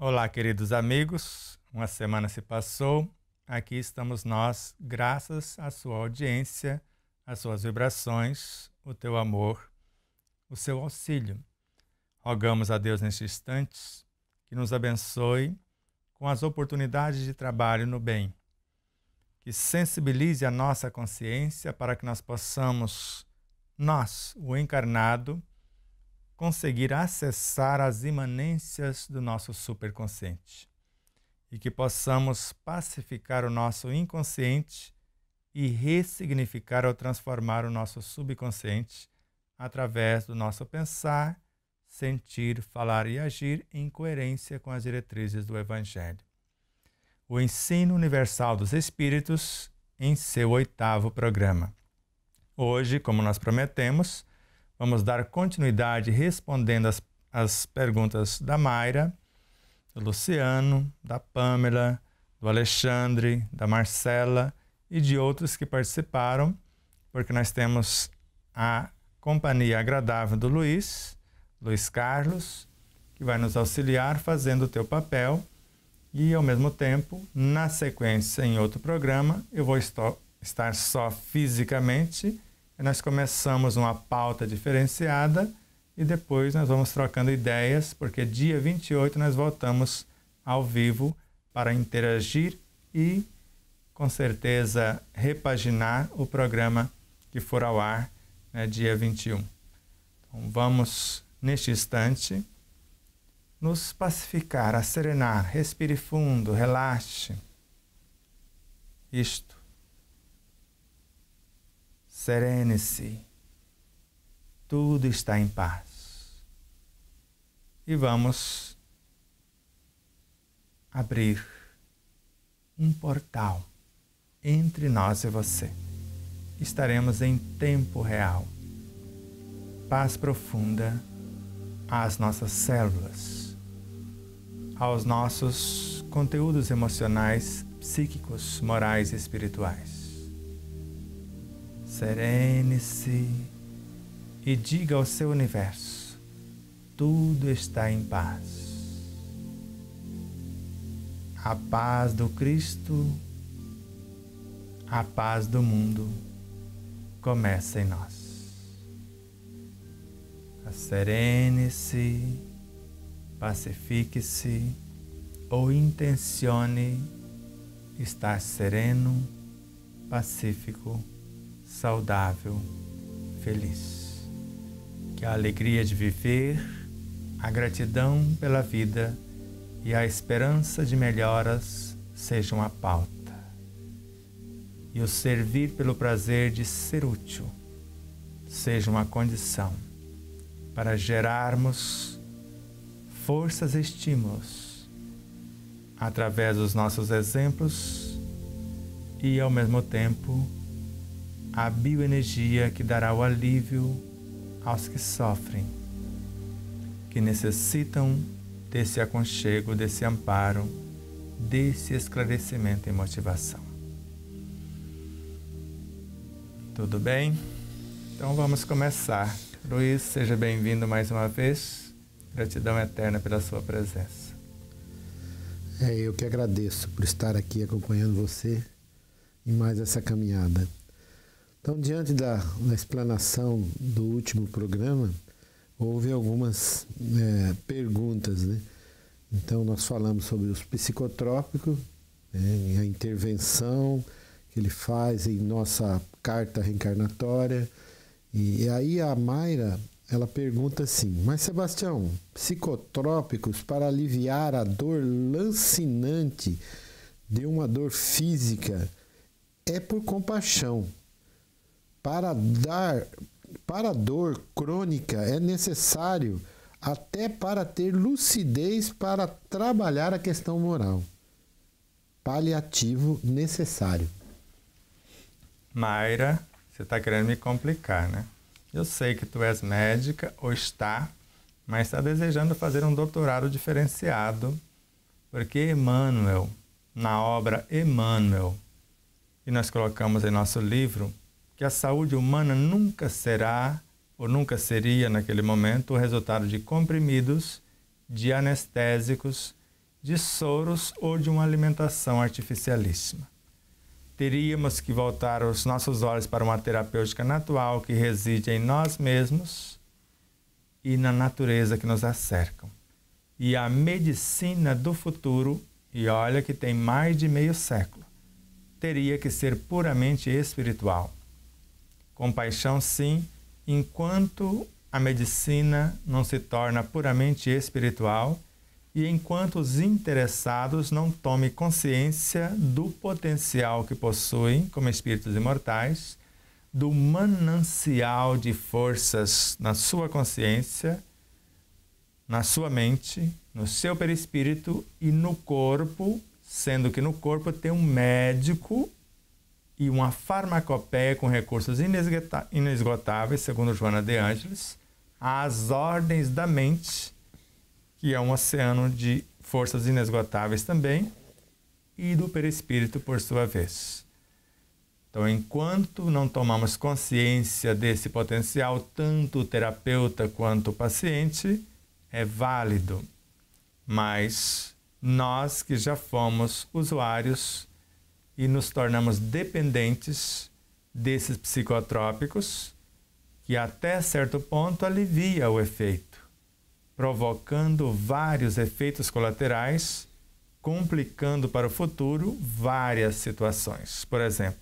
Olá, queridos amigos. Uma semana se passou. Aqui estamos nós, graças à sua audiência, às suas vibrações, o teu amor, o seu auxílio. Rogamos a Deus nestes instantes que nos abençoe com as oportunidades de trabalho no bem, que sensibilize a nossa consciência para que nós possamos, o encarnado, conseguir acessar as imanências do nosso superconsciente e que possamos pacificar o nosso inconsciente e ressignificar ou transformar o nosso subconsciente através do nosso pensar, sentir, falar e agir em coerência com as diretrizes do Evangelho. O Ensino Universal dos Espíritos em seu 8º programa. Hoje, como nós prometemos, vamos dar continuidade respondendo as perguntas da Mayra, do Luciano, da Pamela, do Alexandre, da Marcela e de outros que participaram, porque nós temos a companhia agradável do Luiz Carlos, que vai nos auxiliar fazendo o teu papel e, ao mesmo tempo, na sequência, em outro programa, eu vou estar só fisicamente. Nós começamos uma pauta diferenciada e depois nós vamos trocando ideias, porque dia 28 nós voltamos ao vivo para interagir e, com certeza, repaginar o programa que for ao ar, dia 21. Então vamos, neste instante, nos pacificar, serenar, respire fundo, relaxe. Isto. Serene-se, tudo está em paz. E vamos abrir um portal entre nós e você. Estaremos em tempo real. Paz profunda às nossas células, aos nossos conteúdos emocionais, psíquicos, morais e espirituais. Serene-se e diga ao seu universo: tudo está em paz. A paz do Cristo, a paz do mundo começa em nós. Serene-se, pacifique-se ou intencione estar sereno, pacífico, saudável, feliz. Que a alegria de viver, a gratidão pela vida e a esperança de melhoras sejam a pauta. E o servir pelo prazer de ser útil seja uma condição para gerarmos forças e estímulos através dos nossos exemplos e, ao mesmo tempo, a bioenergia que dará o alívio aos que sofrem, que necessitam desse aconchego, desse amparo, desse esclarecimento e motivação. Tudo bem? Então vamos começar. Luiz, seja bem-vindo mais uma vez. Gratidão eterna pela sua presença. Eu que agradeço por estar aqui acompanhando você em mais essa caminhada. Então, diante da explanação do último programa, houve algumas perguntas, né? Então, nós falamos sobre os psicotrópicos, a intervenção que ele faz em nossa carta reencarnatória. E aí a Mayra, ela pergunta assim: mas Sebastião, psicotrópicos para aliviar a dor lancinante de uma dor física é por compaixão. Para a dor crônica é necessário até para ter lucidez para trabalhar a questão moral. Paliativo necessário. Mayra, você está querendo me complicar, né? Eu sei que tu és médica, ou está, mas está desejando fazer um doutorado diferenciado, porque Emmanuel, na obra Emmanuel, que nós colocamos em nosso livro, que a saúde humana nunca será, ou nunca seria naquele momento, o resultado de comprimidos, de anestésicos de soros ou de uma alimentação artificialíssima. Teríamos que voltar os nossos olhos para uma terapêutica natural que reside em nós mesmos e na natureza que nos cercam. E a medicina do futuro, e olha que tem mais de meio século, teria que ser puramente espiritual. Compaixão, sim, enquanto a medicina não se torna puramente espiritual e enquanto os interessados não tomem consciência do potencial que possuem como espíritos imortais, do manancial de forças na sua consciência, na sua mente, no seu perispírito e no corpo, sendo que no corpo tem um médico e uma farmacopeia com recursos inesgotáveis, segundo Joana de Ângeles, às ordens da mente, que é um oceano de forças inesgotáveis também, e do perispírito por sua vez. Então, enquanto não tomamos consciência desse potencial, tanto o terapeuta quanto o paciente, é válido. Mas nós que já fomos usuários e nos tornamos dependentes desses psicotrópicos, que até certo ponto alivia o efeito, provocando vários efeitos colaterais, complicando para o futuro várias situações. Por exemplo,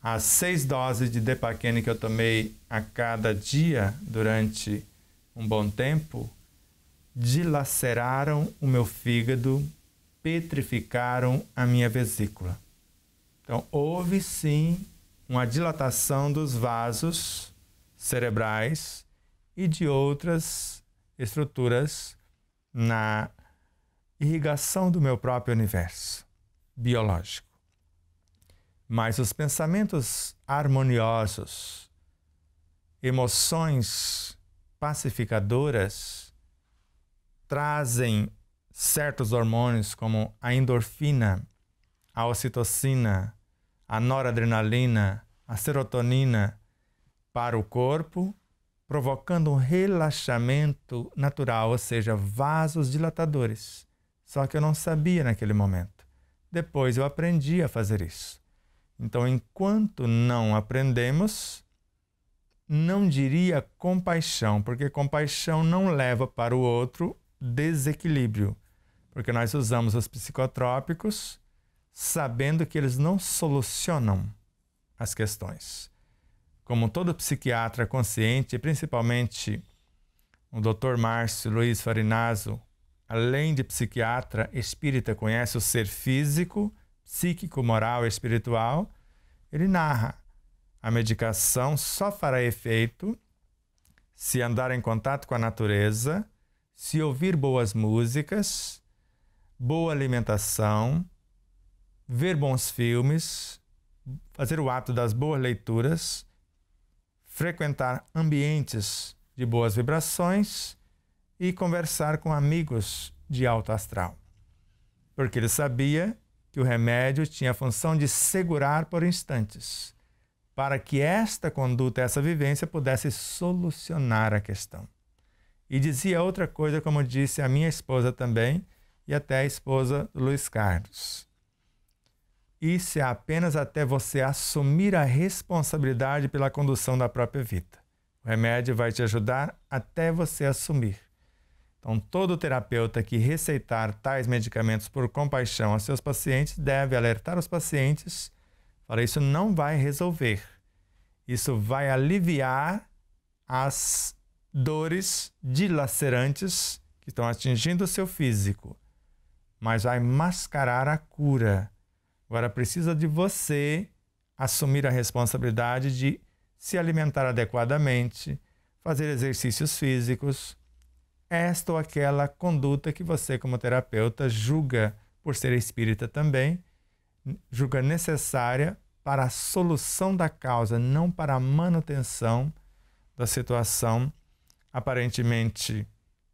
as 6 doses de Depaquene que eu tomei a cada dia durante um bom tempo, dilaceraram o meu fígado, petrificaram a minha vesícula. Então, houve sim uma dilatação dos vasos cerebrais e de outras estruturas na irrigação do meu próprio universo biológico. Mas os pensamentos harmoniosos, emoções pacificadoras, trazem certos hormônios como a endorfina, a ocitocina, a noradrenalina, a serotonina para o corpo, provocando um relaxamento natural, ou seja, vasos dilatadores. Só que eu não sabia naquele momento. Depois eu aprendi a fazer isso. Então, enquanto não aprendemos, não diria compaixão, porque compaixão não leva para o outro desequilíbrio, porque nós usamos os psicotrópicos sabendo que eles não solucionam as questões. Como todo psiquiatra consciente, principalmente o Dr. Márcio Luiz Farinaso, além de psiquiatra espírita, conhece o ser físico, psíquico, moral e espiritual, ele narra: a medicação só fará efeito se andar em contato com a natureza, se ouvir boas músicas, boa alimentação, ver bons filmes, fazer o ato das boas leituras, frequentar ambientes de boas vibrações e conversar com amigos de alto astral. Porque ele sabia que o remédio tinha a função de segurar por instantes, para que esta conduta, essa vivência pudesse solucionar a questão. E dizia outra coisa, como disse a minha esposa também, e até a esposa do Luiz Carlos: isso é apenas até você assumir a responsabilidade pela condução da própria vida. O remédio vai te ajudar até você assumir. Então, todo terapeuta que receitar tais medicamentos por compaixão aos seus pacientes deve alertar os pacientes: olha, isso não vai resolver. Isso vai aliviar as dores dilacerantes que estão atingindo o seu físico, mas vai mascarar a cura. Agora precisa de você assumir a responsabilidade de se alimentar adequadamente, fazer exercícios físicos, esta ou aquela conduta que você, como terapeuta, julga, por ser espírita também, julga necessária para a solução da causa, não para a manutenção da situação aparentemente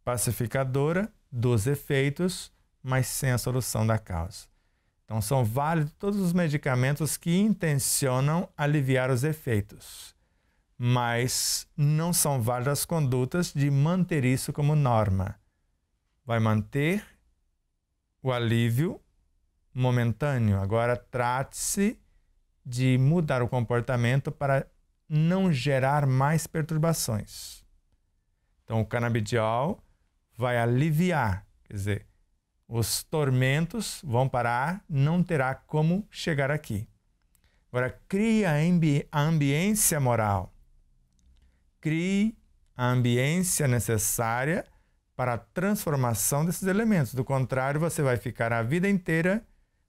pacificadora dos efeitos, mas sem a solução da causa. Então, são válidos todos os medicamentos que intencionam aliviar os efeitos, mas não são válidas as condutas de manter isso como norma. Vai manter o alívio momentâneo. Agora trate-se de mudar o comportamento para não gerar mais perturbações. Então o canabidiol vai aliviar, quer dizer, os tormentos vão parar, não terá como chegar aqui. Agora crie a ambiência moral. Crie a ambiência necessária para a transformação desses elementos. Do contrário, você vai ficar a vida inteira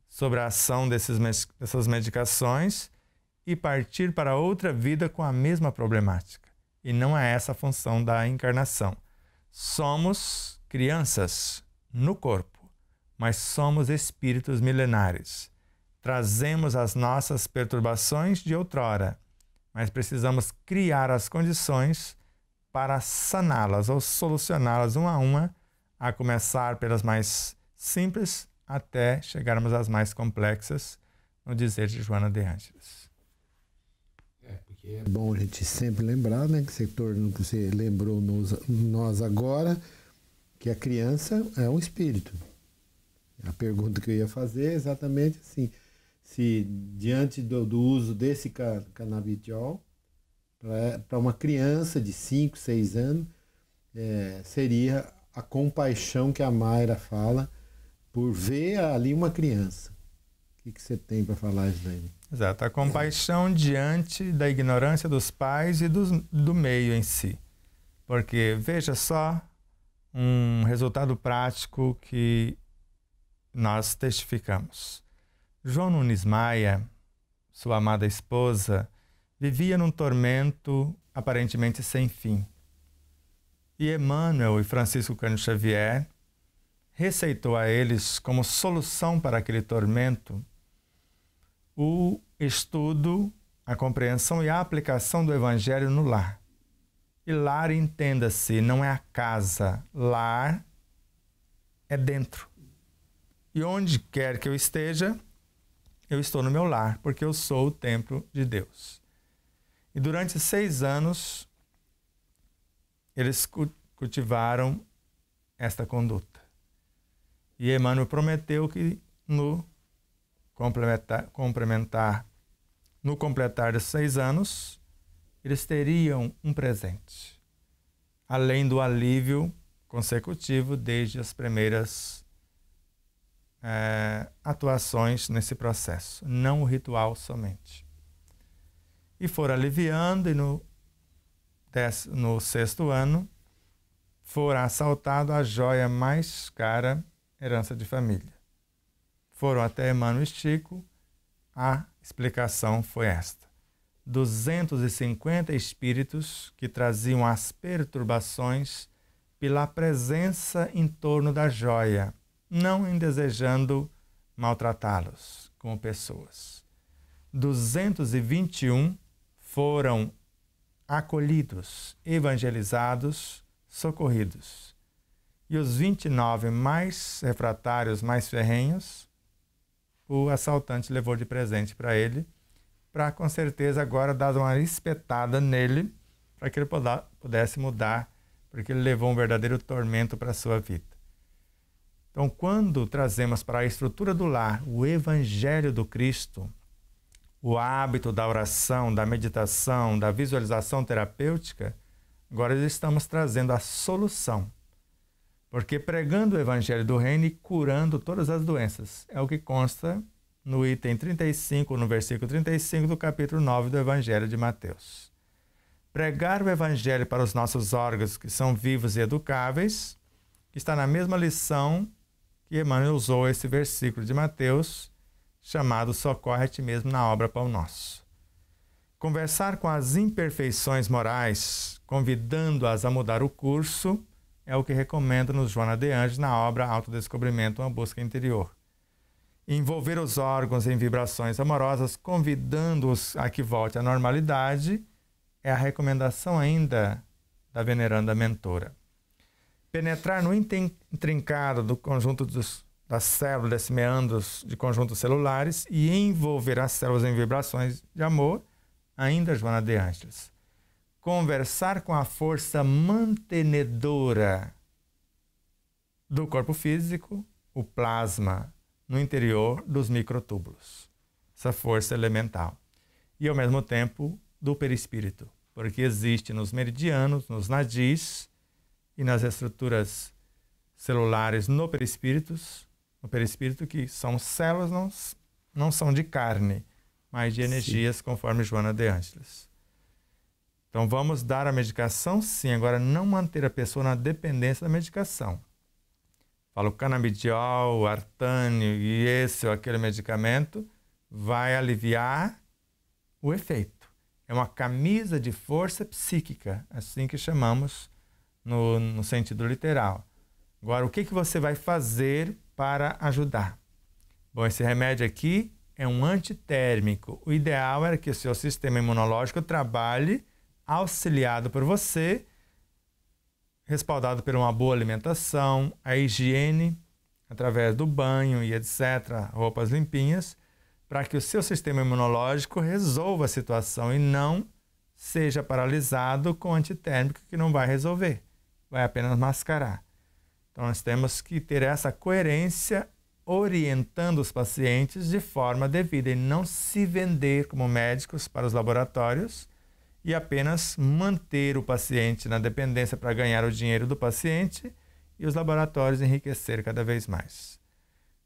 sobre a ação dessas medicações e partir para outra vida com a mesma problemática. E não é essa a função da encarnação. Somos crianças no corpo, mas somos espíritos milenares. Trazemos as nossas perturbações de outrora, mas precisamos criar as condições para saná-las ou solucioná-las uma, a começar pelas mais simples até chegarmos às mais complexas, no dizer de Joana de Ângeles. Porque é bom a gente sempre lembrar, né, que você lembrou nós agora, que a criança é um espírito. A pergunta que eu ia fazer é exatamente assim, se diante do uso desse canabidiol, para uma criança de 5, 6 anos, seria a compaixão que a Mayra fala por ver ali uma criança. O que você tem para falar isso daí? Exato, a compaixão diante da ignorância dos pais e do meio em si. Porque, veja só, um resultado prático que nós testificamos. João Nunes Maia, sua amada esposa, vivia num tormento aparentemente sem fim. E Emmanuel e Francisco Cândido Xavier receitou a eles como solução para aquele tormento o estudo, a compreensão e a aplicação do Evangelho no lar. E lar, entenda-se, não é a casa. Lar é dentro. E onde quer que eu esteja, eu estou no meu lar, porque eu sou o templo de Deus. E durante 6 anos, eles cultivaram esta conduta. E Emmanuel prometeu que no completar de 6 anos, eles teriam um presente, além do alívio consecutivo desde as primeiras atuações nesse processo, não o ritual somente. E foram aliviando, e no 6º ano, foram assaltados a joia mais cara, herança de família. Foram até Emmanuel e Chico, a explicação foi esta. 250 espíritos que traziam as perturbações pela presença em torno da joia, não em desejando maltratá-los como pessoas. 221 foram acolhidos, evangelizados, socorridos. E os 29 mais refratários, mais ferrenhos, o assaltante levou de presente para ele, para com certeza agora dar uma espetada nele, para que ele pudesse mudar, porque ele levou um verdadeiro tormento para a sua vida. Então, quando trazemos para a estrutura do lar o Evangelho do Cristo, o hábito da oração, da meditação, da visualização terapêutica, agora estamos trazendo a solução. Porque pregando o Evangelho do Reino e curando todas as doenças. É o que consta no item 35, no versículo 35 do capítulo 9 do Evangelho de Mateus. Pregar o Evangelho para os nossos órgãos que são vivos e educáveis, está na mesma lição que Emmanuel usou esse versículo de Mateus, chamado Socorre a ti mesmo na obra Pão Nosso. Conversar com as imperfeições morais, convidando-as a mudar o curso, é o que recomenda-nos Joana de Ângeles na obra Autodescobrimento, uma busca interior. Envolver os órgãos em vibrações amorosas, convidando-os a que volte à normalidade, é a recomendação ainda da veneranda mentora. Penetrar no intrincado do conjunto das células, desses meandros de conjuntos celulares e envolver as células em vibrações de amor, ainda Joana de Ângeles. Conversar com a força mantenedora do corpo físico, o plasma no interior dos microtúbulos, essa força elemental. E, ao mesmo tempo, do perispírito, porque existe nos meridianos, nos nadis e nas estruturas celulares no perispírito, que são células, não são de carne, mas de energias, sim, conforme Joana de Ângeles. Então, vamos dar a medicação, sim, agora não manter a pessoa na dependência da medicação. Falo canabidiol, artânio e esse ou aquele medicamento vai aliviar o efeito. É uma camisa de força psíquica, assim que chamamos no sentido literal. Agora, o que você vai fazer para ajudar? Bom, esse remédio aqui é um antitérmico. O ideal era que o seu sistema imunológico trabalhe auxiliado por você, respaldado por uma boa alimentação, a higiene, através do banho e etc., roupas limpinhas, para que o seu sistema imunológico resolva a situação e não seja paralisado com antitérmico que não vai resolver, vai apenas mascarar. Então, nós temos que ter essa coerência orientando os pacientes de forma devida e não se vender como médicos para os laboratórios e apenas manter o paciente na dependência para ganhar o dinheiro do paciente e os laboratórios enriquecer cada vez mais.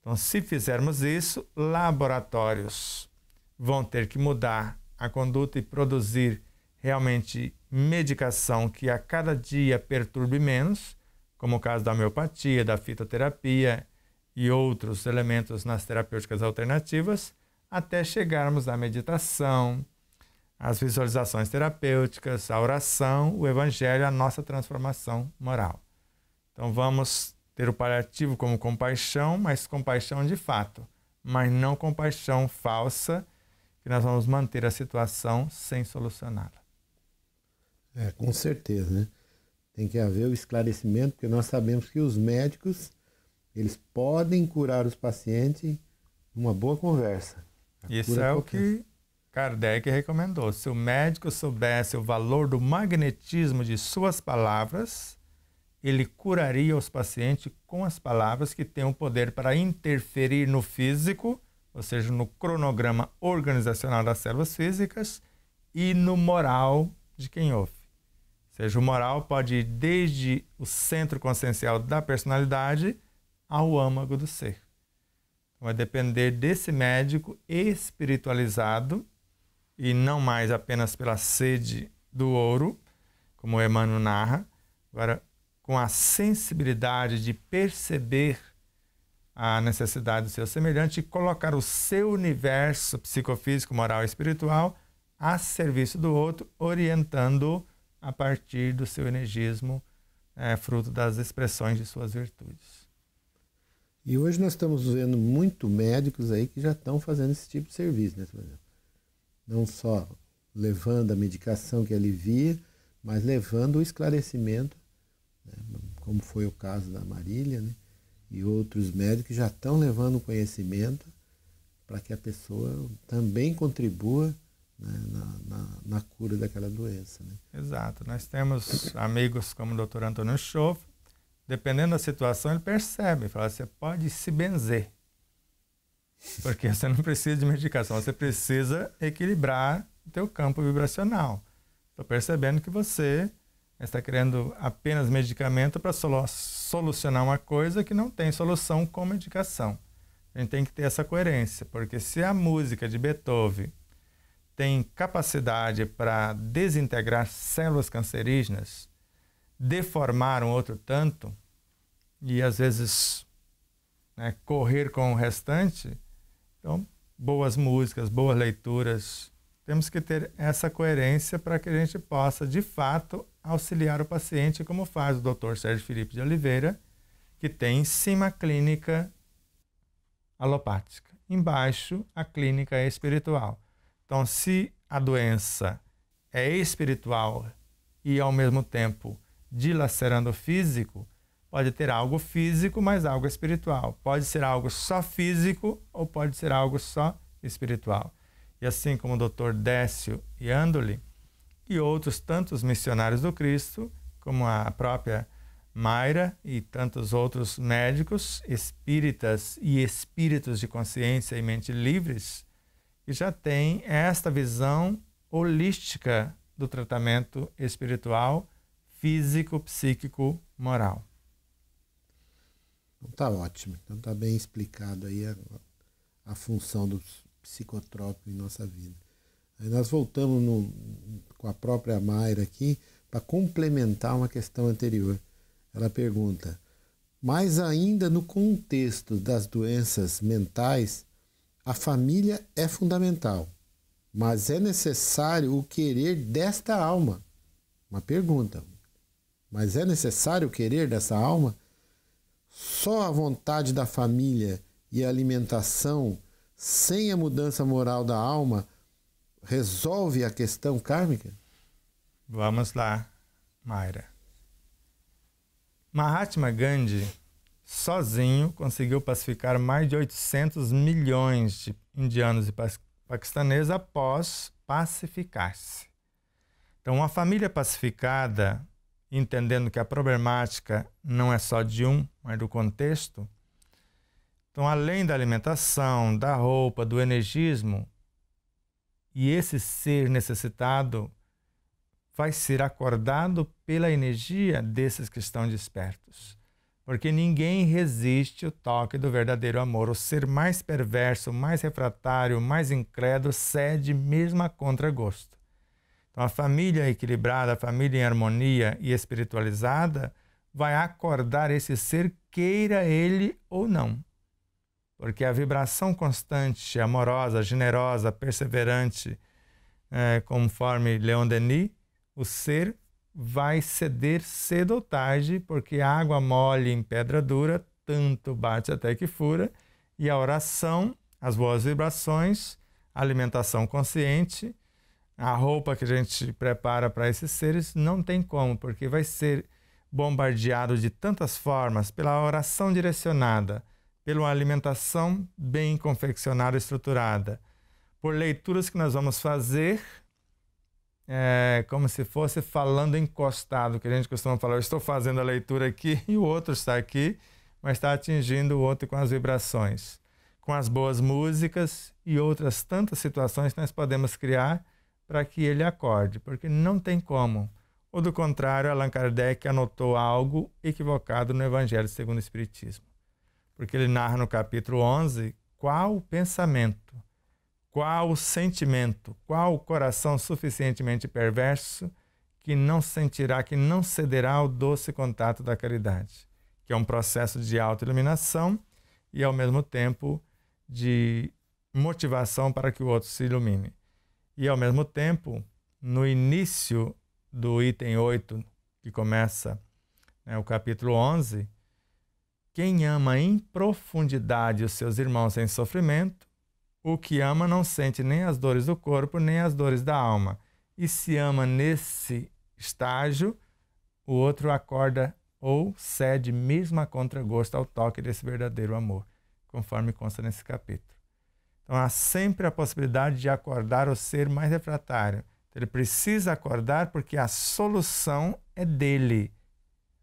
Então, se fizermos isso, laboratórios vão ter que mudar a conduta e produzir realmente medicação que a cada dia perturbe menos, como o caso da homeopatia, da fitoterapia e outros elementos nas terapêuticas alternativas, até chegarmos à meditação, às visualizações terapêuticas, à oração, o evangelho, a nossa transformação moral. Então vamos ter o paliativo como compaixão, mas compaixão de fato, mas não compaixão falsa, que nós vamos manter a situação sem solucioná-la. Com certeza, né? Tem que haver o esclarecimento, porque nós sabemos que os médicos, eles podem curar os pacientes numa boa conversa. Isso é o que Kardec recomendou. Se o médico soubesse o valor do magnetismo de suas palavras, ele curaria os pacientes com as palavras que têm o poder para interferir no físico, ou seja, no cronograma organizacional das células físicas e no moral de quem ouve. Ou seja, o moral pode ir desde o centro consciencial da personalidade ao âmago do ser. Então, vai depender desse médico espiritualizado e não mais apenas pela sede do ouro, como Emmanuel narra, agora com a sensibilidade de perceber a necessidade do seu semelhante e colocar o seu universo psicofísico, moral e espiritual a serviço do outro, orientando a partir do seu energismo, fruto das expressões de suas virtudes. E hoje nós estamos vendo muito médicos aí que já estão fazendo esse tipo de serviço, né? Não só levando a medicação que alivia, mas levando o esclarecimento, né? Como foi o caso da Marília, né? E outros médicos que já estão levando o conhecimento para que a pessoa também contribua, né, na cura daquela doença. Né? Exato. Nós temos amigos como o Dr. Antônio Schoff, dependendo da situação, ele percebe, fala, você pode se benzer, porque você não precisa de medicação, você precisa equilibrar o teu campo vibracional. Estou percebendo que você está querendo apenas medicamento para solucionar uma coisa que não tem solução com medicação. A gente tem que ter essa coerência, porque se a música de Beethoven tem capacidade para desintegrar células cancerígenas, deformar um outro tanto e às vezes correr com o restante, então boas músicas, boas leituras, temos que ter essa coerência para que a gente possa de fato auxiliar o paciente, como faz o Dr. Sérgio Felipe de Oliveira, que tem em cima a clínica alopática, embaixo a clínica espiritual. Então, se a doença é espiritual e, ao mesmo tempo, dilacerando o físico, pode ter algo físico, mas algo espiritual. Pode ser algo só físico ou pode ser algo só espiritual. E assim como o Dr. Décio e Andoli e outros tantos missionários do Cristo, como a própria Mayra e tantos outros médicos, espíritas e espíritos de consciência e mente livres, que já têm esta visão holística do tratamento espiritual, físico, psíquico, moral. Então tá ótimo. Então tá bem explicado aí a função do psicotrópico em nossa vida. Aí nós voltamos com a própria Mayra aqui para complementar uma questão anterior. Ela pergunta, mas ainda no contexto das doenças mentais, a família é fundamental, mas é necessário o querer desta alma. Uma pergunta, mas é necessário o querer dessa alma? Só a vontade da família e a alimentação, sem a mudança moral da alma, resolve a questão kármica? Vamos lá, Mayra. Mahatma Gandhi, sozinho, conseguiu pacificar mais de 800 milhões de indianos e paquistaneses após pacificar-se. Então, uma família pacificada, entendendo que a problemática não é só de um, mas do contexto, então, além da alimentação, da roupa, do energismo, e esse ser necessitado vai ser acordado pela energia desses que estão despertos. Porque ninguém resiste o toque do verdadeiro amor. O ser mais perverso, mais refratário, mais incrédulo, cede mesmo a contragosto. Então, a família equilibrada, a família em harmonia e espiritualizada vai acordar esse ser, queira ele ou não. Porque a vibração constante, amorosa, generosa, perseverante, conforme Leon Denis, o ser vai ceder cedo ou tarde, porque a água mole em pedra dura, tanto bate até que fura, e a oração, as boas vibrações, a alimentação consciente, a roupa que a gente prepara para esses seres, não tem como, porque vai ser bombardeado de tantas formas, pela oração direcionada, pela alimentação bem confeccionada e estruturada, por leituras que nós vamos fazer, como se fosse falando encostado, que a gente costuma falar, eu estou fazendo a leitura aqui e o outro está aqui, mas está atingindo o outro com as vibrações, com as boas músicas e outras tantas situações que nós podemos criar para que ele acorde, porque não tem como. Ou do contrário, Allan Kardec anotou algo equivocado no Evangelho segundo o Espiritismo, porque ele narra no capítulo 11 qual o pensamento, qual o sentimento, qual o coração suficientemente perverso que não sentirá, que não cederá ao doce contato da caridade, que é um processo de autoiluminação e, ao mesmo tempo, de motivação para que o outro se ilumine. E, ao mesmo tempo, no início do item 8, que começa o capítulo 11, quem ama em profundidade os seus irmãos em sofrimento, o que ama não sente nem as dores do corpo, nem as dores da alma. E se ama nesse estágio, o outro acorda ou cede mesmo a contragosto ao toque desse verdadeiro amor, conforme consta nesse capítulo. Então há sempre a possibilidade de acordar o ser mais refratário. Ele precisa acordar porque a solução é dele.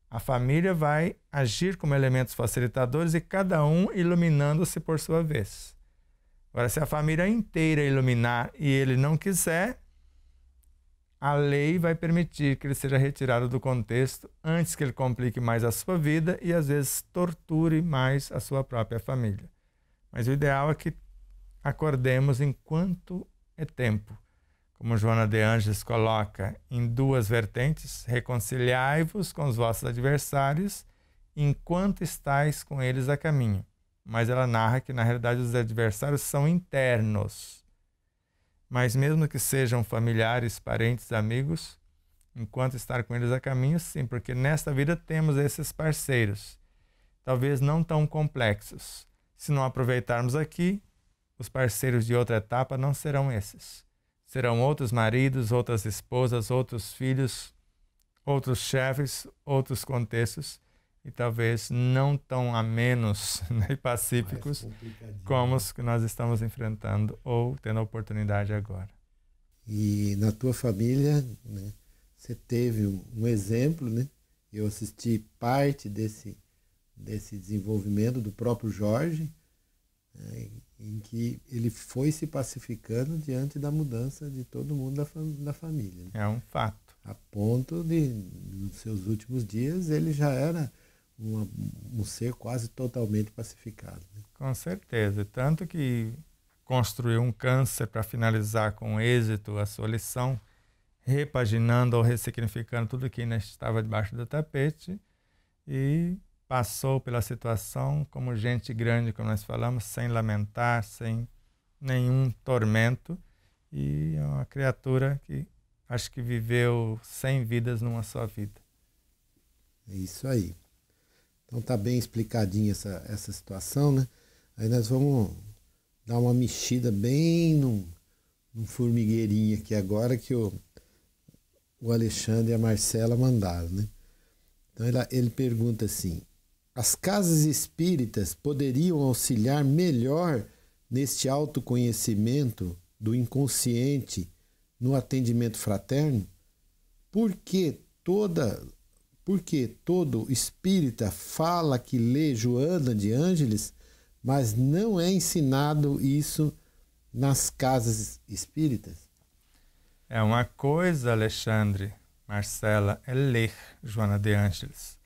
A família vai agir como elementos facilitadores e cada um iluminando-se por sua vez. Agora, se a família inteira iluminar e ele não quiser, a lei vai permitir que ele seja retirado do contexto antes que ele complique mais a sua vida e, às vezes, torture mais a sua própria família. Mas o ideal é que acordemos enquanto é tempo. Como Joana de Ângeles coloca em duas vertentes, reconciliai-vos com os vossos adversários enquanto estáis com eles a caminho. Mas ela narra que, na realidade, os adversários são internos. Mas mesmo que sejam familiares, parentes, amigos, enquanto estar com eles a caminho, sim, porque nesta vida temos esses parceiros, talvez não tão complexos. Se não aproveitarmos aqui, os parceiros de outra etapa não serão esses. Serão outros maridos, outras esposas, outros filhos, outros chefes, outros contextos, e talvez não tão amenos e pacíficos como os que nós estamos enfrentando ou tendo a oportunidade agora. E na tua família, né, você teve um exemplo, né, Eu assisti parte desse desenvolvimento do próprio Jorge, em que ele foi se pacificando diante da mudança de todo mundo da família. É um fato. A ponto de, nos seus últimos dias, ele já era um ser quase totalmente pacificado. Né? Com certeza. Tanto que construiu um câncer para finalizar com êxito a sua lição, repaginando ou ressignificando tudo que ainda estava debaixo do tapete, e passou pela situação como gente grande, como nós falamos, sem lamentar, sem nenhum tormento, e é uma criatura que acho que viveu 100 vidas numa só vida. É isso aí. Então tá bem explicadinha essa situação, né? Aí nós vamos dar uma mexida bem num formigueirinho aqui agora que o Alexandre e a Marcela mandaram, né? Então ele pergunta assim: as casas espíritas poderiam auxiliar melhor neste autoconhecimento do inconsciente no atendimento fraterno? Por que todo espírita fala que lê Joana de Ângeles, mas não é ensinado isso nas casas espíritas? É uma coisa, Alexandre, Marcela, é ler Joana de Ângeles.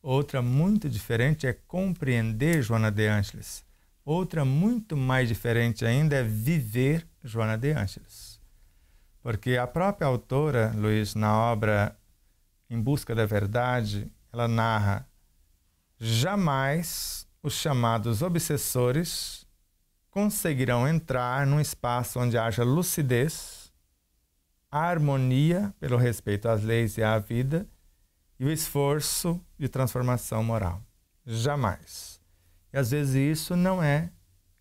Outra muito diferente é compreender Joana de Ângeles. Outra muito mais diferente ainda é viver Joana de Ângeles. Porque a própria autora, Luiz, na obra Em Busca da Verdade, ela narra: jamais os chamados obsessores conseguirão entrar num espaço onde haja lucidez, a harmonia pelo respeito às leis e à vida e o esforço de transformação moral. Jamais. E às vezes isso não é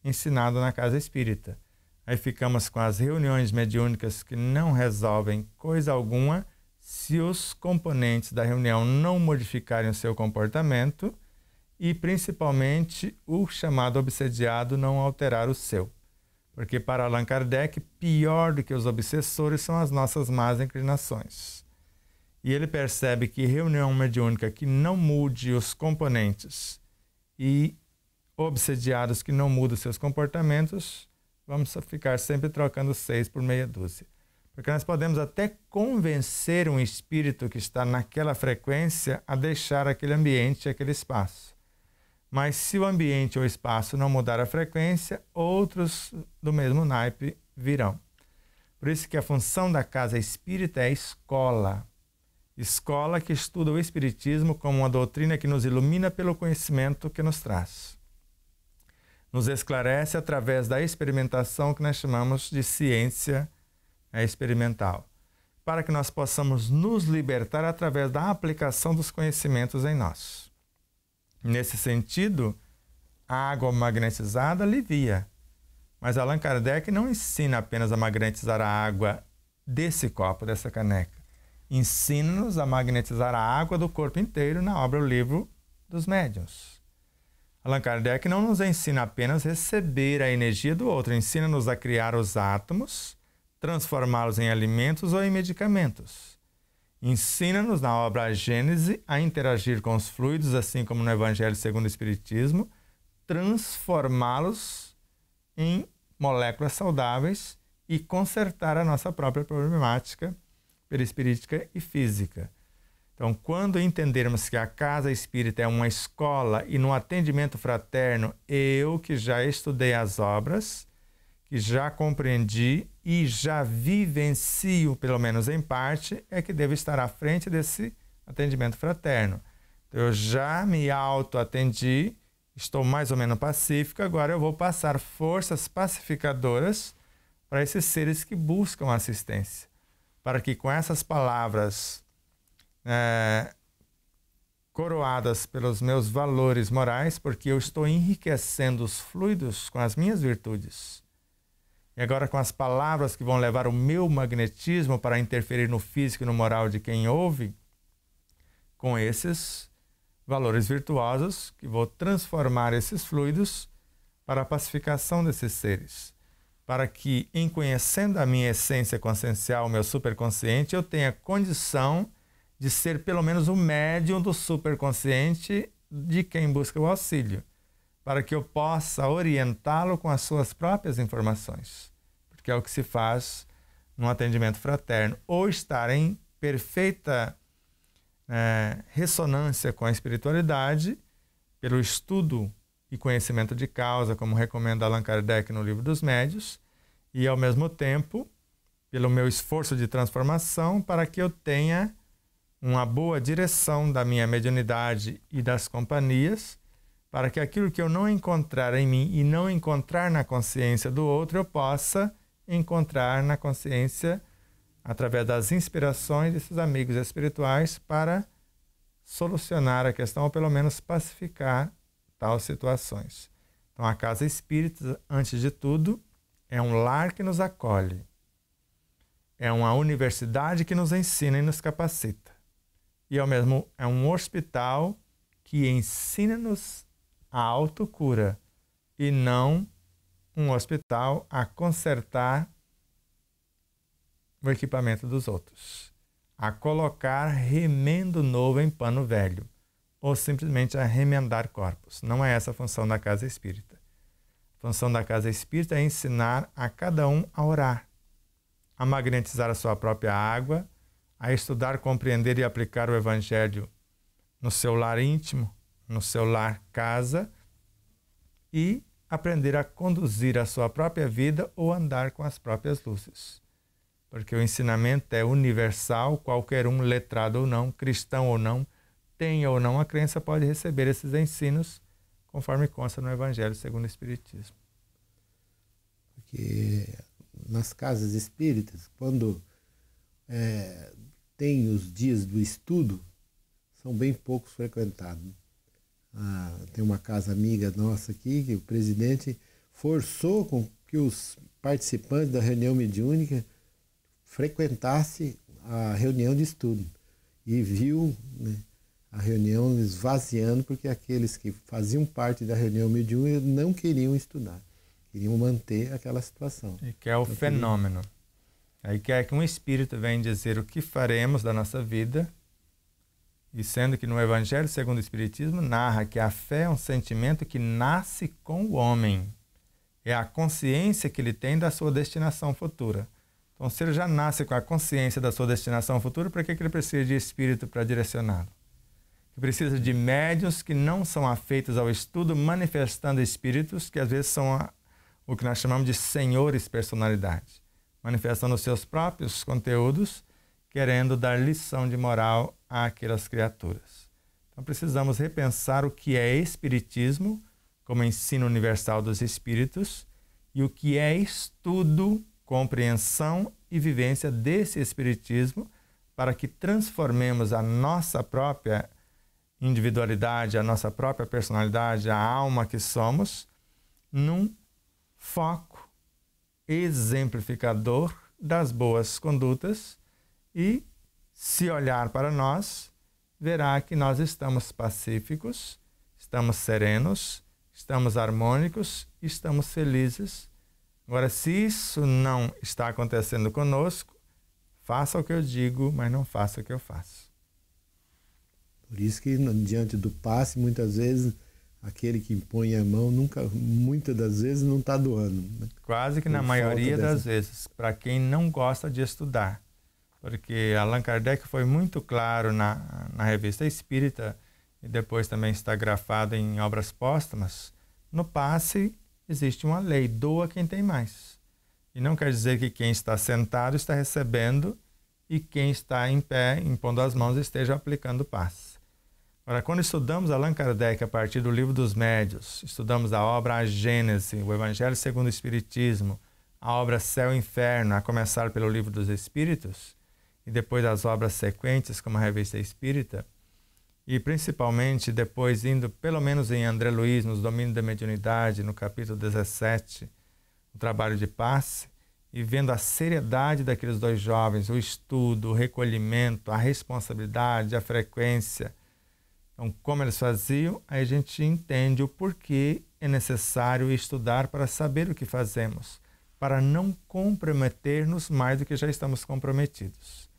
ensinado na casa espírita. Aí ficamos com as reuniões mediúnicas que não resolvem coisa alguma se os componentes da reunião não modificarem o seu comportamento e, principalmente, o chamado obsediado não alterar o seu. Porque, para Allan Kardec, pior do que os obsessores são as nossas más inclinações. E ele percebe que reunião mediúnica que não mude os componentes e obsediados que não mudam seus comportamentos, vamos ficar sempre trocando 6 por meia dúzia. Porque nós podemos até convencer um espírito que está naquela frequência a deixar aquele ambiente, aquele espaço. Mas se o ambiente ou o espaço não mudar a frequência, outros do mesmo naipe virão. Por isso que a função da casa espírita é escola. Escola que estuda o espiritismo como uma doutrina que nos ilumina pelo conhecimento que nos traz. Nos esclarece através da experimentação que nós chamamos de ciência experimental, para que nós possamos nos libertar através da aplicação dos conhecimentos em nós. Nesse sentido, a água magnetizada alivia, mas Allan Kardec não ensina apenas a magnetizar a água desse copo, dessa caneca. Ensina-nos a magnetizar a água do corpo inteiro na obra O Livro dos Médiuns. Allan Kardec não nos ensina apenas a receber a energia do outro, ensina-nos a criar os átomos, transformá-los em alimentos ou em medicamentos. Ensina-nos na obra A Gênese a interagir com os fluidos, assim como no Evangelho segundo o Espiritismo, transformá-los em moléculas saudáveis e consertar a nossa própria problemática perispirítica e física. Então, quando entendermos que a casa espírita é uma escola e no atendimento fraterno, eu que já estudei as obras, que já compreendi e já vivencio, pelo menos em parte, é que devo estar à frente desse atendimento fraterno. Então, eu já me auto-atendi, estou mais ou menos pacífico, agora eu vou passar forças pacificadoras para esses seres que buscam assistência, para que com essas palavras coroadas pelos meus valores morais, porque eu estou enriquecendo os fluidos com as minhas virtudes, e agora com as palavras que vão levar o meu magnetismo para interferir no físico e no moral de quem ouve, com esses valores virtuosos que vou transformar esses fluidos para a pacificação desses seres, para que, em conhecendo a minha essência consciencial, o meu superconsciente, eu tenha condição de ser pelo menos o médium do superconsciente de quem busca o auxílio, para que eu possa orientá-lo com as suas próprias informações, porque é o que se faz num atendimento fraterno, ou estar em perfeita ressonância com a espiritualidade, pelo estudo e conhecimento de causa, como recomenda Allan Kardec no Livro dos Médiuns, e ao mesmo tempo, pelo meu esforço de transformação, para que eu tenha uma boa direção da minha mediunidade e das companhias, para que aquilo que eu não encontrar em mim e não encontrar na consciência do outro, eu possa encontrar na consciência através das inspirações desses amigos espirituais para solucionar a questão ou pelo menos pacificar tais situações. Então a casa espírita, antes de tudo, é um lar que nos acolhe, é uma universidade que nos ensina e nos capacita, e ao mesmo é um hospital que ensina-nos a autocura e não um hospital a consertar o equipamento dos outros, a colocar remendo novo em pano velho, ou simplesmente a remendar corpos. Não é essa a função da casa espírita. A função da casa espírita é ensinar a cada um a orar, a magnetizar a sua própria água, a estudar, compreender e aplicar o Evangelho no seu lar íntimo, no seu lar casa, e aprender a conduzir a sua própria vida ou andar com as próprias luzes. Porque o ensinamento é universal, qualquer um, letrado ou não, cristão ou não, tenha ou não a crença, pode receber esses ensinos, conforme consta no Evangelho segundo o Espiritismo. Porque nas casas espíritas, quando tem os dias do estudo, são bem poucos frequentados. Tem uma casa amiga nossa aqui, que o presidente forçou com que os participantes da reunião mediúnica frequentasse a reunião de estudo e viu, né, a reunião esvaziando, porque aqueles que faziam parte da reunião mediúnica não queriam estudar, queriam manter aquela situação. E que é o fenômeno. Aí quer que um espírito venha dizer o que faremos da nossa vida, e sendo que no Evangelho segundo o Espiritismo narra que a fé é um sentimento que nasce com o homem, é a consciência que ele tem da sua destinação futura. Então, se ele já nasce com a consciência da sua destinação futura, para que ele precisa de espírito para direcioná-lo? Ele precisa de médiuns que não são afeitos ao estudo, manifestando espíritos que às vezes são o que nós chamamos de senhores personalidade, manifestando os seus próprios conteúdos, querendo dar lição de moral àquelas criaturas. Então precisamos repensar o que é espiritismo, como ensino universal dos espíritos, e o que é estudo, compreensão e vivência desse espiritismo, para que transformemos a nossa própria individualidade, a nossa própria personalidade, a alma que somos, num foco exemplificador das boas condutas, e se olhar para nós, verá que nós estamos pacíficos, estamos serenos, estamos harmônicos, estamos felizes. Agora, se isso não está acontecendo conosco, faça o que eu digo, mas não faça o que eu faço. Por isso que diante do passe, muitas vezes, aquele que impõe a mão, muitas das vezes não está doando. Né? Quase que na maioria das vezes, para quem não gosta de estudar. Porque Allan Kardec foi muito claro na Revista Espírita, e depois também está grafado em obras póstumas. No passe existe uma lei: doa quem tem mais. E não quer dizer que quem está sentado está recebendo e quem está em pé, impondo as mãos, esteja aplicando o passe. Agora, quando estudamos Allan Kardec a partir do Livro dos Médiuns, estudamos a obra A Gênese, o Evangelho segundo o Espiritismo, a obra Céu e Inferno, a começar pelo Livro dos Espíritos, e depois as obras sequentes, como a Revista Espírita, e principalmente depois indo pelo menos em André Luiz, nos Domínios da Mediunidade, no capítulo 17, o trabalho de passe, e vendo a seriedade daqueles dois jovens, o estudo, o recolhimento, a responsabilidade, a frequência, então como eles faziam, aí a gente entende o porquê é necessário estudar para saber o que fazemos, para não comprometer-nos mais do que já estamos comprometidos.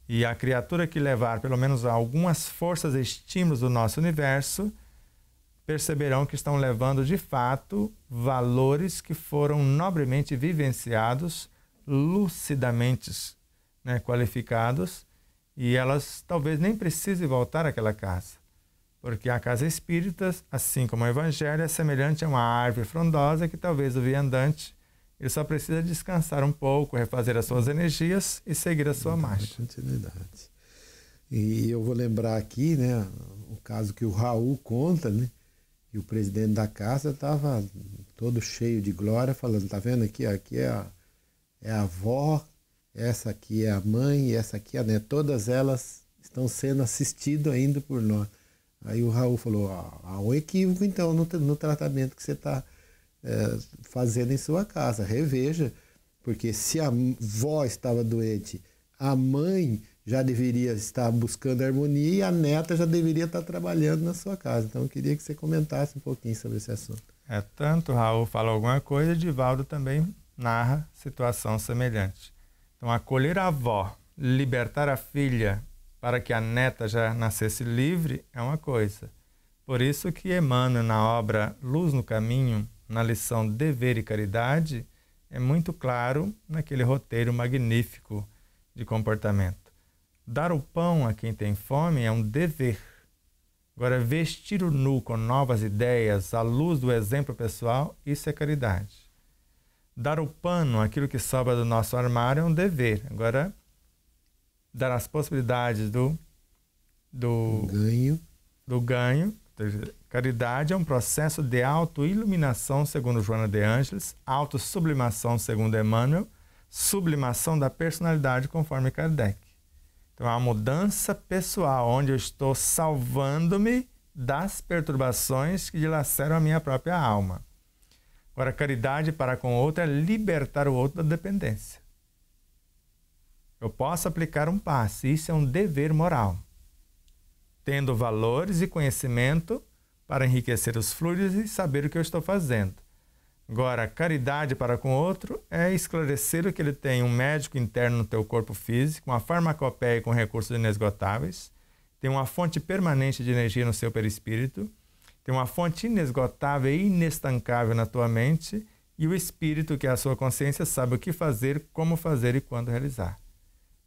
E a criatura que levar pelo menos algumas forças e estímulos do nosso universo perceberão que estão levando de fato valores que foram nobremente vivenciados, lucidamente, né, qualificados, e elas talvez nem precisem voltar àquela casa. Porque a casa espírita, assim como o evangelho, é semelhante a uma árvore frondosa que talvez o viandante ele só precisa descansar um pouco, refazer as suas energias e seguir a sua marcha. Continuidade. E eu vou lembrar aqui, né, o caso que o Raul conta, né, que o presidente da casa estava todo cheio de glória, falando, tá vendo aqui, aqui é a avó, essa aqui é a mãe e essa aqui é a neta. Todas elas estão sendo assistidas ainda por nós. Aí o Raul falou, há um equívoco então no tratamento que você está fazendo em sua casa. Reveja, porque se a avó estava doente, a mãe já deveria estar buscando harmonia e a neta já deveria estar trabalhando na sua casa. Então eu queria que você comentasse um pouquinho sobre esse assunto. Tanto o Raul fala alguma coisa, Divaldo também narra situação semelhante. Então acolher a avó, libertar a filha para que a neta já nascesse livre é uma coisa. Por isso que Emmanuel, na obra Luz no Caminho, na lição Dever e Caridade, é muito claro naquele roteiro magnífico de comportamento. Dar o pão a quem tem fome é um dever. Agora, vestir o nu com novas ideias, à luz do exemplo pessoal, isso é caridade. Dar o pano, aquilo que sobra do nosso armário, é um dever. Agora, dar as possibilidades do ganho. Caridade é um processo de auto-iluminação, segundo Joana de Ângeles, auto-sublimação, segundo Emmanuel, sublimação da personalidade, conforme Kardec. Então, é uma mudança pessoal, onde eu estou salvando-me das perturbações que dilaceram a minha própria alma. Agora, caridade para com o outro é libertar o outro da dependência. Eu posso aplicar um passe, isso é um dever moral. Tendo valores e conhecimento para enriquecer os fluidos e saber o que eu estou fazendo. Agora, caridade para com o outro é esclarecer o que ele tem um médico interno no teu corpo físico, uma farmacopeia com recursos inesgotáveis, tem uma fonte permanente de energia no seu perispírito, tem uma fonte inesgotável e inestancável na tua mente, e o espírito, que é a sua consciência, sabe o que fazer, como fazer e quando realizar.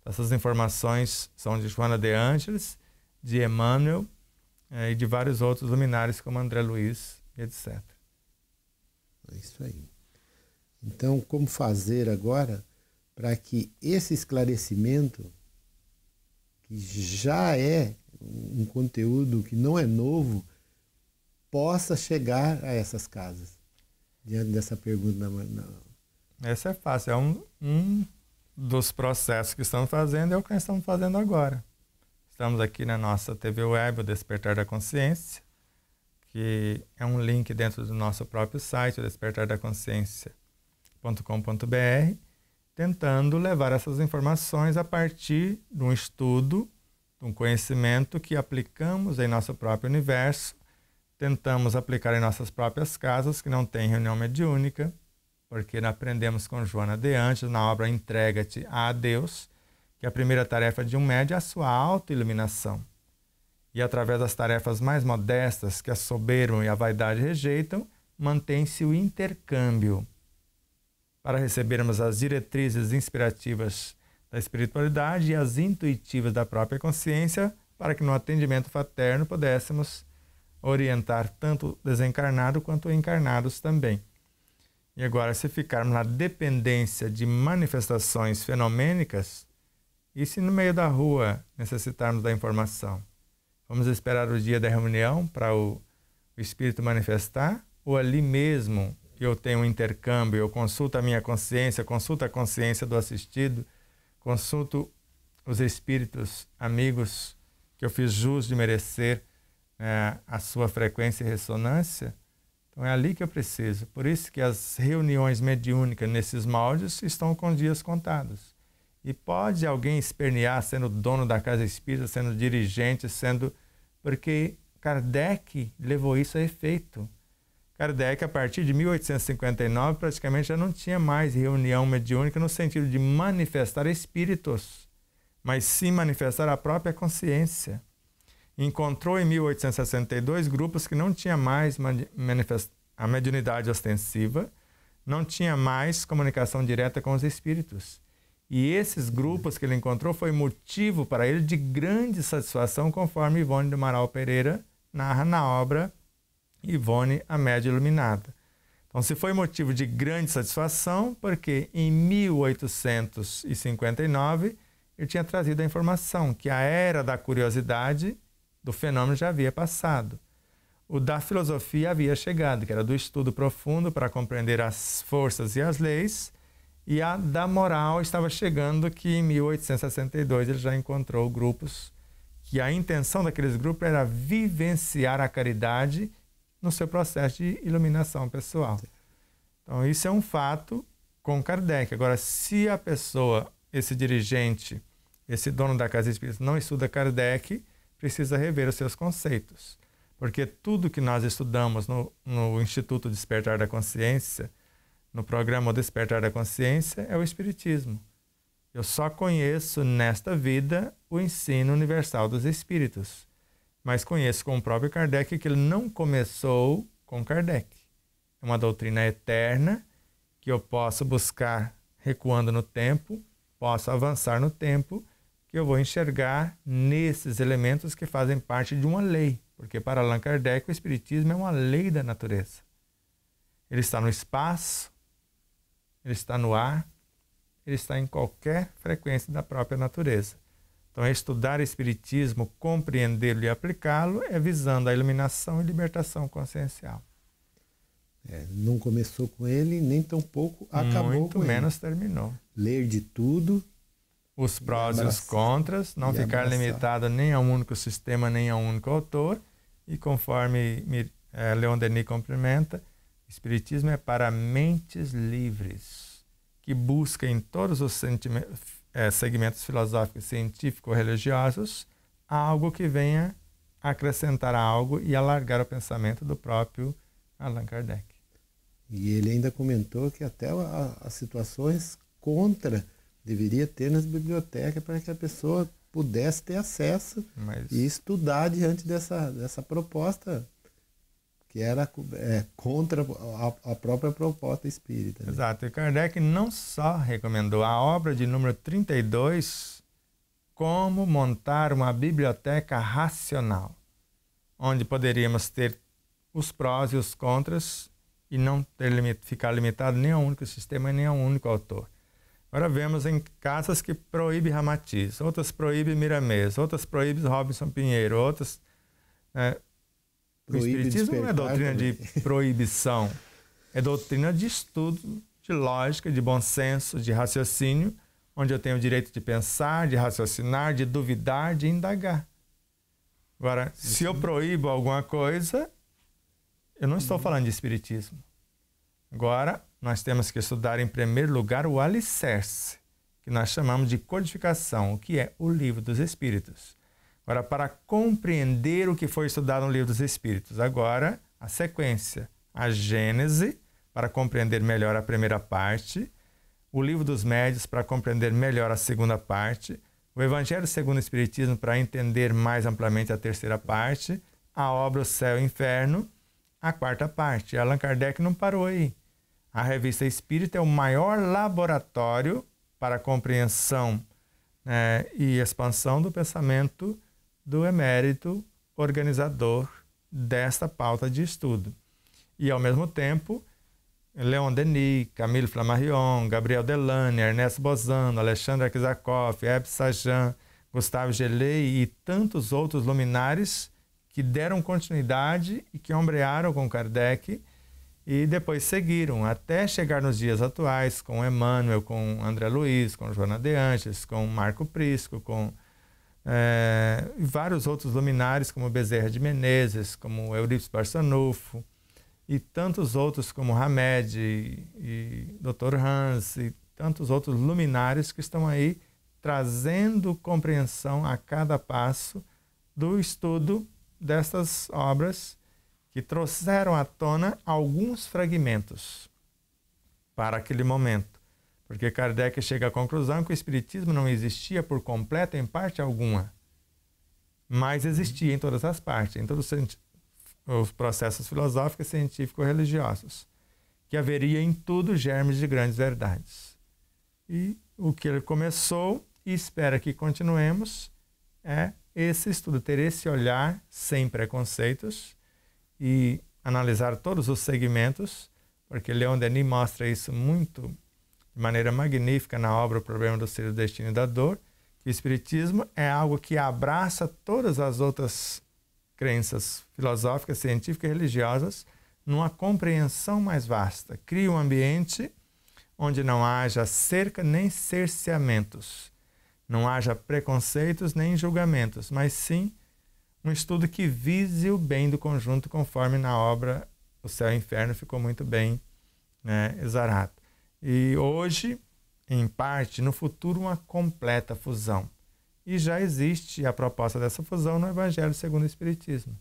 Essas informações são de Joana de Ângeles, de Emmanuel e de vários outros luminares como André Luiz, etc. É isso aí. Então, como fazer agora para que esse esclarecimento, que já é um conteúdo que não é novo, possa chegar a essas casas? Diante dessa pergunta. Essa é fácil. É um dos processos que estamos fazendo, é o que nós estamos fazendo agora. Estamos aqui na nossa TV web, o Despertar da Consciência, que é um link dentro do nosso próprio site, despertardaconsciência.com.br, tentando levar essas informações a partir de um estudo, de um conhecimento que aplicamos em nosso próprio universo, tentamos aplicar em nossas próprias casas, que não tem reunião mediúnica, porque aprendemos com Joana de Ângeles, na obra Entrega-te a Deus, que a primeira tarefa de um médium é a sua autoiluminação. E através das tarefas mais modestas, que a soberba e a vaidade rejeitam, mantém-se o intercâmbio para recebermos as diretrizes inspirativas da espiritualidade e as intuitivas da própria consciência, para que no atendimento fraterno pudéssemos orientar tanto o desencarnado quanto encarnados também. E agora, se ficarmos na dependência de manifestações fenomênicas, e se no meio da rua necessitarmos da informação? Vamos esperar o dia da reunião para o Espírito manifestar? Ou ali mesmo eu tenho um intercâmbio, eu consulto a minha consciência, consulto a consciência do assistido, consulto os espíritos amigos que eu fiz jus de merecer a sua frequência e ressonância? Então é ali que eu preciso. Por isso que as reuniões mediúnicas nesses moldes estão com dias contados. E pode alguém espernear sendo dono da casa espírita, sendo dirigente, porque Kardec levou isso a efeito. Kardec, a partir de 1859, praticamente já não tinha mais reunião mediúnica no sentido de manifestar espíritos, mas sim manifestar a própria consciência. Encontrou em 1862 grupos que não tinham mais a mediunidade ostensiva, não tinha mais comunicação direta com os espíritos. E esses grupos que ele encontrou foi motivo para ele de grande satisfação, conforme Ivone do Amaral Pereira narra na obra Ivone, a Média Iluminada. Então, se foi motivo de grande satisfação, porque em 1859 ele tinha trazido a informação que a era da curiosidade do fenômeno já havia passado. O da filosofia havia chegado, que era do estudo profundo para compreender as forças e as leis, e a da moral estava chegando, que em 1862 ele já encontrou grupos, que a intenção daqueles grupos era vivenciar a caridade no seu processo de iluminação pessoal. Então, isso é um fato com Kardec. Agora, se a pessoa, esse dirigente, esse dono da Casa Espírita, não estuda Kardec, precisa rever os seus conceitos. Porque tudo que nós estudamos no Instituto Despertar da Consciência, no programa Despertar da Consciência, é o Espiritismo. Eu só conheço nesta vida o ensino universal dos Espíritos. Mas conheço com o próprio Kardec que ele não começou com Kardec. É uma doutrina eterna que eu posso buscar recuando no tempo, posso avançar no tempo, que eu vou enxergar nesses elementos que fazem parte de uma lei. Porque para Allan Kardec o Espiritismo é uma lei da natureza. Ele está no espaço, ele está no ar, ele está em qualquer frequência da própria natureza. Então, estudar Espiritismo, compreendê-lo e aplicá-lo é visando a iluminação e libertação consciencial. Não começou com ele, nem tampouco acabou Muito com ele. Muito menos terminou. Ler de tudo. Os prós e os contras, não ficar limitado nem a um único sistema, nem a um único autor. E conforme Leon Denis complementa, Espiritismo é para mentes livres, que busca em todos os segmentos filosóficos, científicos, religiosos, algo que venha acrescentar algo e alargar o pensamento do próprio Allan Kardec. E ele ainda comentou que até as situações contra deveria ter nas bibliotecas para que a pessoa pudesse ter acesso e estudar diante dessa proposta que era contra a própria proposta espírita. Né? Exato. E Kardec não só recomendou a obra de número 32, como montar uma biblioteca racional, onde poderíamos ter os prós e os contras e não ficar limitado nem a um único sistema nem a um único autor. Agora vemos em casas que proíbe Ramatiz, outras proíbe Miramês, outras proíbe Robinson Pinheiro, outras... O Espiritismo não é doutrina de proibição, é doutrina de estudo, de lógica, de bom senso, de raciocínio, onde eu tenho o direito de pensar, de raciocinar, de duvidar, de indagar. Agora, se eu proíbo alguma coisa, eu não estou falando de Espiritismo. Agora, nós temos que estudar em primeiro lugar o alicerce, que nós chamamos de codificação, o que é o Livro dos Espíritos. Agora, para compreender o que foi estudado no Livro dos Espíritos, agora a sequência, a Gênese, para compreender melhor a primeira parte, o Livro dos Médiuns, para compreender melhor a segunda parte, o Evangelho segundo o Espiritismo, para entender mais amplamente a terceira parte, a obra O Céu e o Inferno, a quarta parte. Allan Kardec não parou aí. A Revista Espírita é o maior laboratório para a compreensão e expansão do pensamento do emérito organizador desta pauta de estudo. E, ao mesmo tempo, Leon Denis, Camille Flammarion, Gabriel Delane, Ernesto Bozano, Alexandre Akizakov, Hebe Sajan, Gustave Gelei e tantos outros luminares que deram continuidade e que ombrearam com Kardec e depois seguiram até chegar nos dias atuais com Emmanuel, com André Luiz, com Joana de Angelis, com Marco Prisco, com vários outros luminares como Bezerra de Menezes, como Eurípides Barçanufo e tantos outros como Hamed e Dr. Hans e tantos outros luminares que estão aí trazendo compreensão a cada passo do estudo dessas obras que trouxeram à tona alguns fragmentos para aquele momento. Porque Kardec chega à conclusão que o Espiritismo não existia por completo em parte alguma, mas existia em todas as partes, em todos os processos filosóficos, científicos e religiosos, que haveria em tudo germes de grandes verdades. E o que ele começou e espera que continuemos é esse estudo, ter esse olhar sem preconceitos e analisar todos os segmentos, porque Leon Denis mostra isso muito de maneira magnífica na obra O Problema do Ser, do Destino e da Dor, que o Espiritismo é algo que abraça todas as outras crenças filosóficas, científicas e religiosas numa compreensão mais vasta. Cria um ambiente onde não haja cerca nem cerceamentos, não haja preconceitos nem julgamentos, mas sim um estudo que vise o bem do conjunto, conforme na obra O Céu e o Inferno ficou muito bem exarado. E hoje, em parte, no futuro, uma completa fusão. E já existe a proposta dessa fusão no Evangelho segundo o Espiritismo.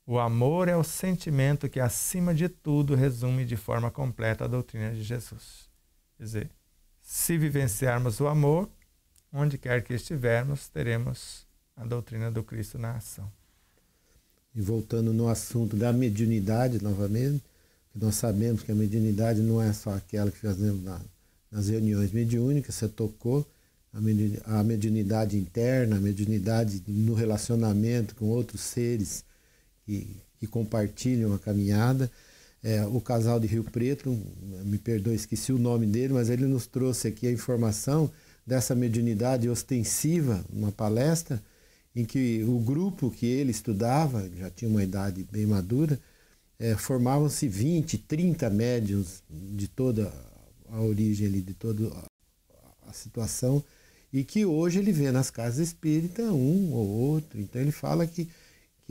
O amor é o sentimento que, acima de tudo, resume de forma completa a doutrina de Jesus. Quer dizer, se vivenciarmos o amor, onde quer que estivermos, teremos a doutrina do Cristo na ação. E voltando no assunto da mediunidade, novamente, que nós sabemos que a mediunidade não é só aquela que fazemos nas reuniões mediúnicas, você tocou, a mediunidade interna, a mediunidade no relacionamento com outros seres que compartilham a caminhada. O casal de Rio Preto, me perdoe, esqueci o nome dele, mas ele nos trouxe aqui a informação dessa mediunidade ostensiva, uma palestra, em que o grupo que ele estudava, já tinha uma idade bem madura, formavam-se 20, 30 médiuns de toda a origem ali, de toda a situação, e que hoje ele vê nas casas espíritas um ou outro. Então ele fala que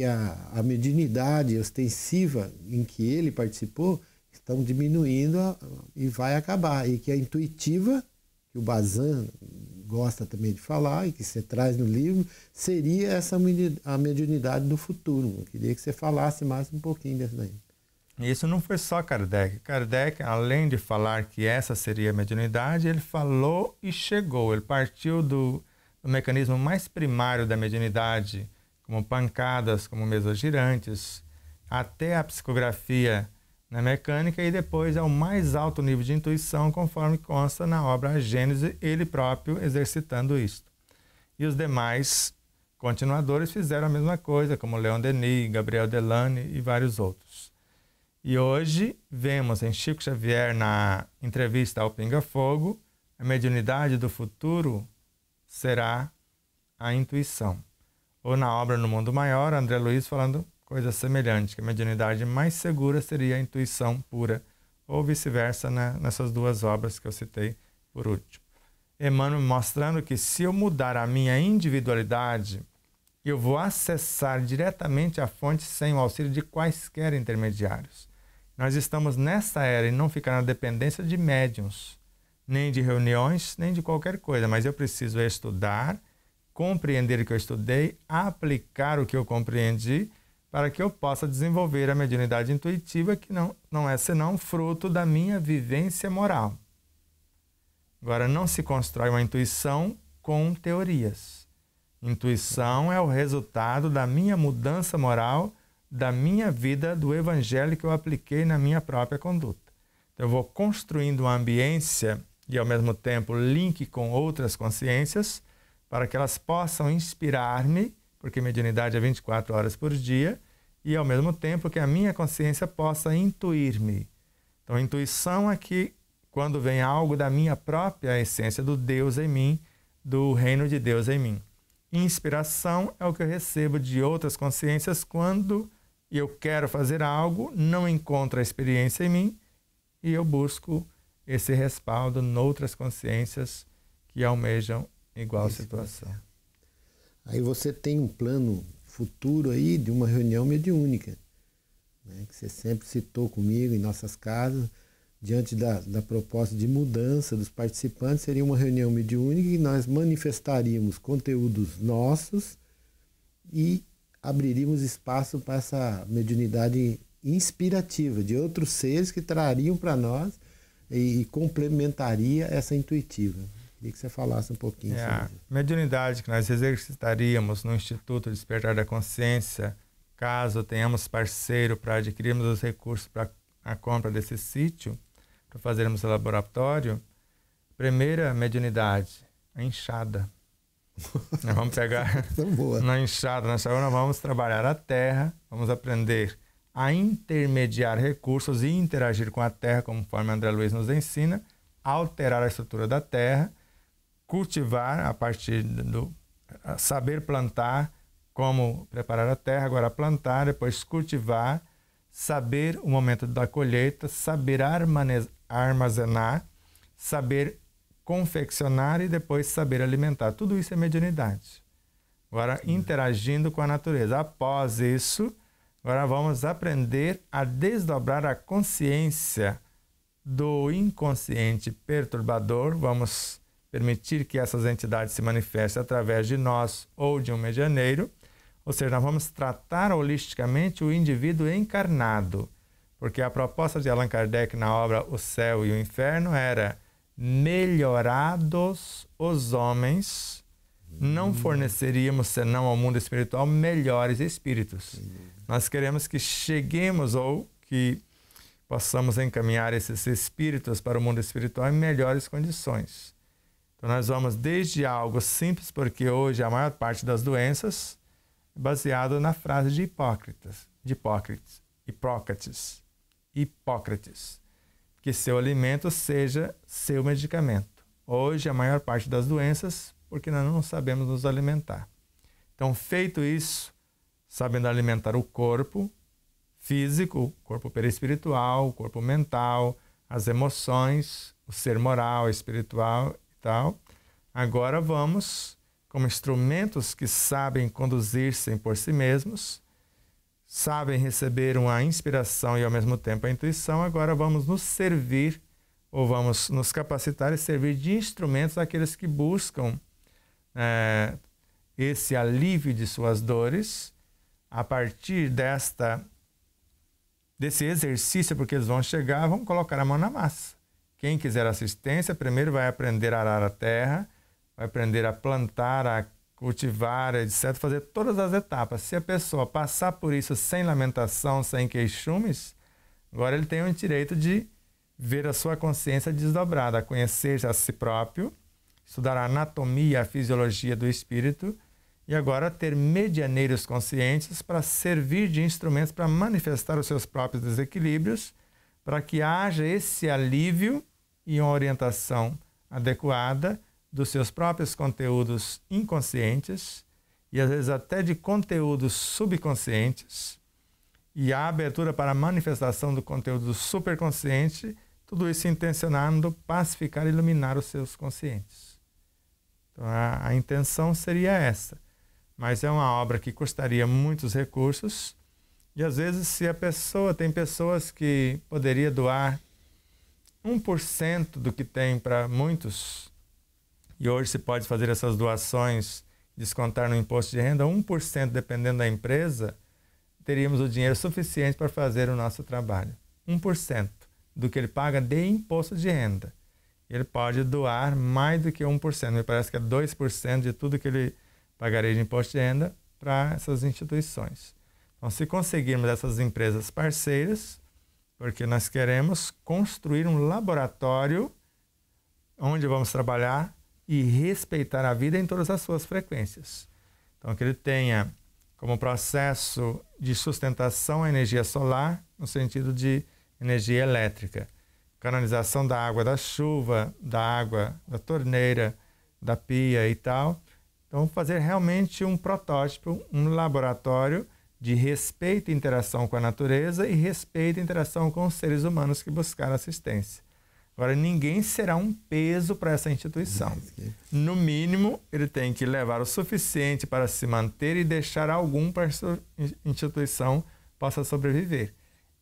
a mediunidade ostensiva em que ele participou estão diminuindo e vai acabar. E que a intuitiva, que o Bazin gosta também de falar e que você traz no livro, seria a mediunidade do futuro. Eu queria que você falasse mais um pouquinho dessa daí. Isso não foi só Kardec. Kardec, além de falar que essa seria a mediunidade, ele falou e chegou. Ele partiu do mecanismo mais primário da mediunidade, como pancadas, como mesas girantes, até a psicografia na mecânica e depois ao mais alto nível de intuição, conforme consta na obra A Gênese, ele próprio exercitando isto. E os demais continuadores fizeram a mesma coisa, como Leon Denis, Gabriel Delane e vários outros. E hoje vemos em Chico Xavier, na entrevista ao Pinga Fogo, a mediunidade do futuro será a intuição. Ou na obra No Mundo Maior, André Luiz falando coisa semelhante, que a mediunidade mais segura seria a intuição pura, ou vice-versa, né, nessas duas obras que eu citei por último. Emmanuel mostrando que se eu mudar a minha individualidade, eu vou acessar diretamente a fonte sem o auxílio de quaisquer intermediários. Nós estamos nessa era e não ficar na dependência de médiuns, nem de reuniões, nem de qualquer coisa, mas eu preciso estudar, compreender o que eu estudei, aplicar o que eu compreendi, para que eu possa desenvolver a mediunidade intuitiva, que não é senão fruto da minha vivência moral. Agora, não se constrói uma intuição com teorias. Intuição é o resultado da minha mudança moral, da minha vida, do evangelho que eu apliquei na minha própria conduta. Então, eu vou construindo uma ambiência e, ao mesmo tempo, link com outras consciências, para que elas possam inspirar-me, porque mediunidade é 24 horas por dia, e ao mesmo tempo que a minha consciência possa intuir-me. Então, a intuição é que, quando vem algo da minha própria essência, do Deus em mim, do reino de Deus em mim. Inspiração é o que eu recebo de outras consciências quando eu quero fazer algo, não encontro a experiência em mim, e eu busco esse respaldo noutras consciências que almejam igual situação. Aí você tem um plano futuro aí de uma reunião mediúnica, né, que você sempre citou comigo em nossas casas, diante da proposta de mudança dos participantes, seria uma reunião mediúnica e nós manifestaríamos conteúdos nossos e abriríamos espaço para essa mediunidade inspirativa de outros seres que trariam para nós e complementaria essa intuitiva. Queria que você falasse um pouquinho sobre A isso. mediunidade que nós exercitaríamos no Instituto Despertar da Consciência, caso tenhamos parceiro para adquirirmos os recursos para a compra desse sítio, para fazermos o laboratório, primeira mediunidade, a enxada. Nós vamos pegar na enxada, nós vamos trabalhar a terra, vamos aprender a intermediar recursos e interagir com a terra, conforme André Luiz nos ensina, alterar a estrutura da terra, cultivar a partir do saber plantar, como preparar a terra, agora plantar, depois cultivar, saber o momento da colheita, saber armazenar, saber confeccionar e depois saber alimentar. Tudo isso é mediunidade. Agora, interagindo com a natureza. Após isso, agora vamos aprender a desdobrar a consciência do inconsciente perturbador. Vamos permitir que essas entidades se manifestem através de nós ou de um medianeiro. Ou seja, nós vamos tratar holisticamente o indivíduo encarnado. Porque a proposta de Allan Kardec na obra O Céu e o Inferno era: melhorados os homens, não forneceríamos senão ao mundo espiritual melhores espíritos. Nós queremos que cheguemos ou que possamos encaminhar esses espíritos para o mundo espiritual em melhores condições. Então nós vamos desde algo simples, porque hoje a maior parte das doenças é baseado na frase de Hipócrates, que seu alimento seja seu medicamento. Hoje a maior parte das doenças, porque nós não sabemos nos alimentar. Então, feito isso, sabendo alimentar o corpo físico, o corpo perispiritual, o corpo mental, as emoções, o ser moral, espiritual e tal, agora vamos, como instrumentos que sabem conduzir-se por si mesmos, sabem receber uma inspiração e ao mesmo tempo a intuição, agora vamos nos servir ou vamos nos capacitar e servir de instrumentos àqueles que buscam esse alívio de suas dores a partir desse exercício, porque eles vão chegar, vão colocar a mão na massa. Quem quiser assistência, primeiro vai aprender a arar a terra, vai aprender a plantar, a cultivar, etc., fazer todas as etapas. Se a pessoa passar por isso sem lamentação, sem queixumes, agora ele tem o direito de ver a sua consciência desdobrada, conhecer a si próprio, estudar a anatomia, a fisiologia do espírito e agora ter medianeiros conscientes para servir de instrumentos para manifestar os seus próprios desequilíbrios, para que haja esse alívio e uma orientação adequada dos seus próprios conteúdos inconscientes e às vezes até de conteúdos subconscientes e a abertura para a manifestação do conteúdo superconsciente, tudo isso intencionando pacificar e iluminar os seus conscientes. Então a intenção seria essa, mas é uma obra que custaria muitos recursos e às vezes se a pessoa, tem pessoas que poderia doar 1% do que tem para muitos, e hoje se pode fazer essas doações, descontar no imposto de renda, 1% dependendo da empresa, teríamos o dinheiro suficiente para fazer o nosso trabalho. 1% do que ele paga de imposto de renda. Ele pode doar mais do que 1%, me parece que é 2% de tudo que ele pagaria de imposto de renda para essas instituições. Então, se conseguirmos essas empresas parceiras, porque nós queremos construir um laboratório onde vamos trabalhar e respeitar a vida em todas as suas frequências. Então, que ele tenha como processo de sustentação a energia solar, no sentido de energia elétrica, canalização da água da chuva, da água da torneira, da pia e tal. Então, fazer realmente um protótipo, um laboratório de respeito e interação com a natureza e respeito e interação com os seres humanos que buscaram assistência. Agora, ninguém será um peso para essa instituição. No mínimo, ele tem que levar o suficiente para se manter e deixar algum para que essa instituição possa sobreviver.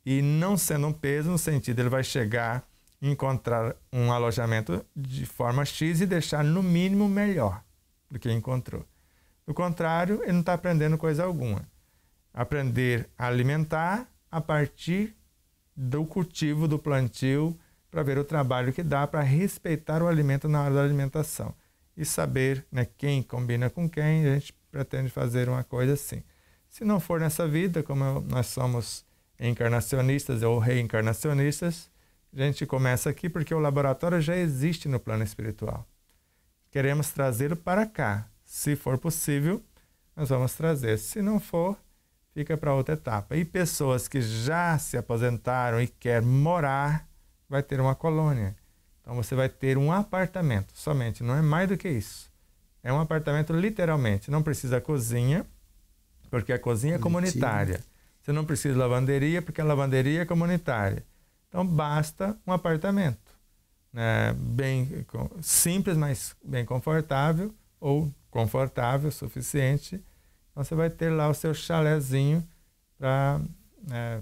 E não sendo um peso, no sentido, ele vai chegar e encontrar um alojamento de forma X e deixar no mínimo melhor do que encontrou. Do contrário, ele não está aprendendo coisa alguma. Aprender a alimentar a partir do cultivo, do plantio para ver o trabalho que dá para respeitar o alimento na hora da alimentação. E saber, né, quem combina com quem, a gente pretende fazer uma coisa assim. Se não for nessa vida, como nós somos encarnacionistas ou reencarnacionistas, a gente começa aqui porque o laboratório já existe no plano espiritual. Queremos trazê-lo para cá. Se for possível, nós vamos trazer. Se não for, fica para outra etapa. E pessoas que já se aposentaram e querem morar, vai ter uma colônia. Então você vai ter um apartamento somente, não é mais do que isso. É um apartamento literalmente. Não precisa cozinha, porque a cozinha é comunitária. Você não precisa de lavanderia, porque a lavanderia é comunitária. Então basta um apartamento, né? Bem simples, mas bem confortável, ou confortável o suficiente. Então você vai ter lá o seu chalezinho para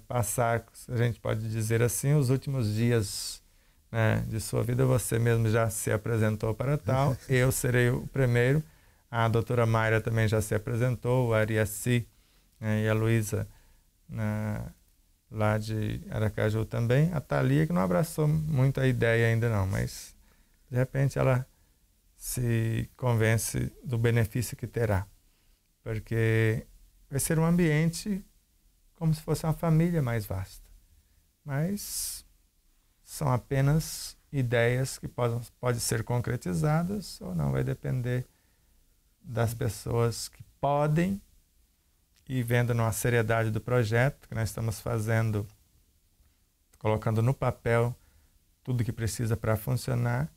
passar, a gente pode dizer assim, os últimos dias, né, de sua vida. Você mesmo já se apresentou para tal, eu serei o primeiro. A doutora Mayra também já se apresentou, a Ariaci, né, e a Luísa, lá de Aracaju também. A Thalia, que não abraçou muito a ideia ainda não, mas de repente ela se convence do benefício que terá. Porque vai ser um ambiente como se fosse uma família mais vasta. Mas são apenas ideias que podem ser concretizadas ou não, vai depender das pessoas que podem, e vendo a seriedade do projeto que nós estamos fazendo, colocando no papel tudo que precisa para funcionar,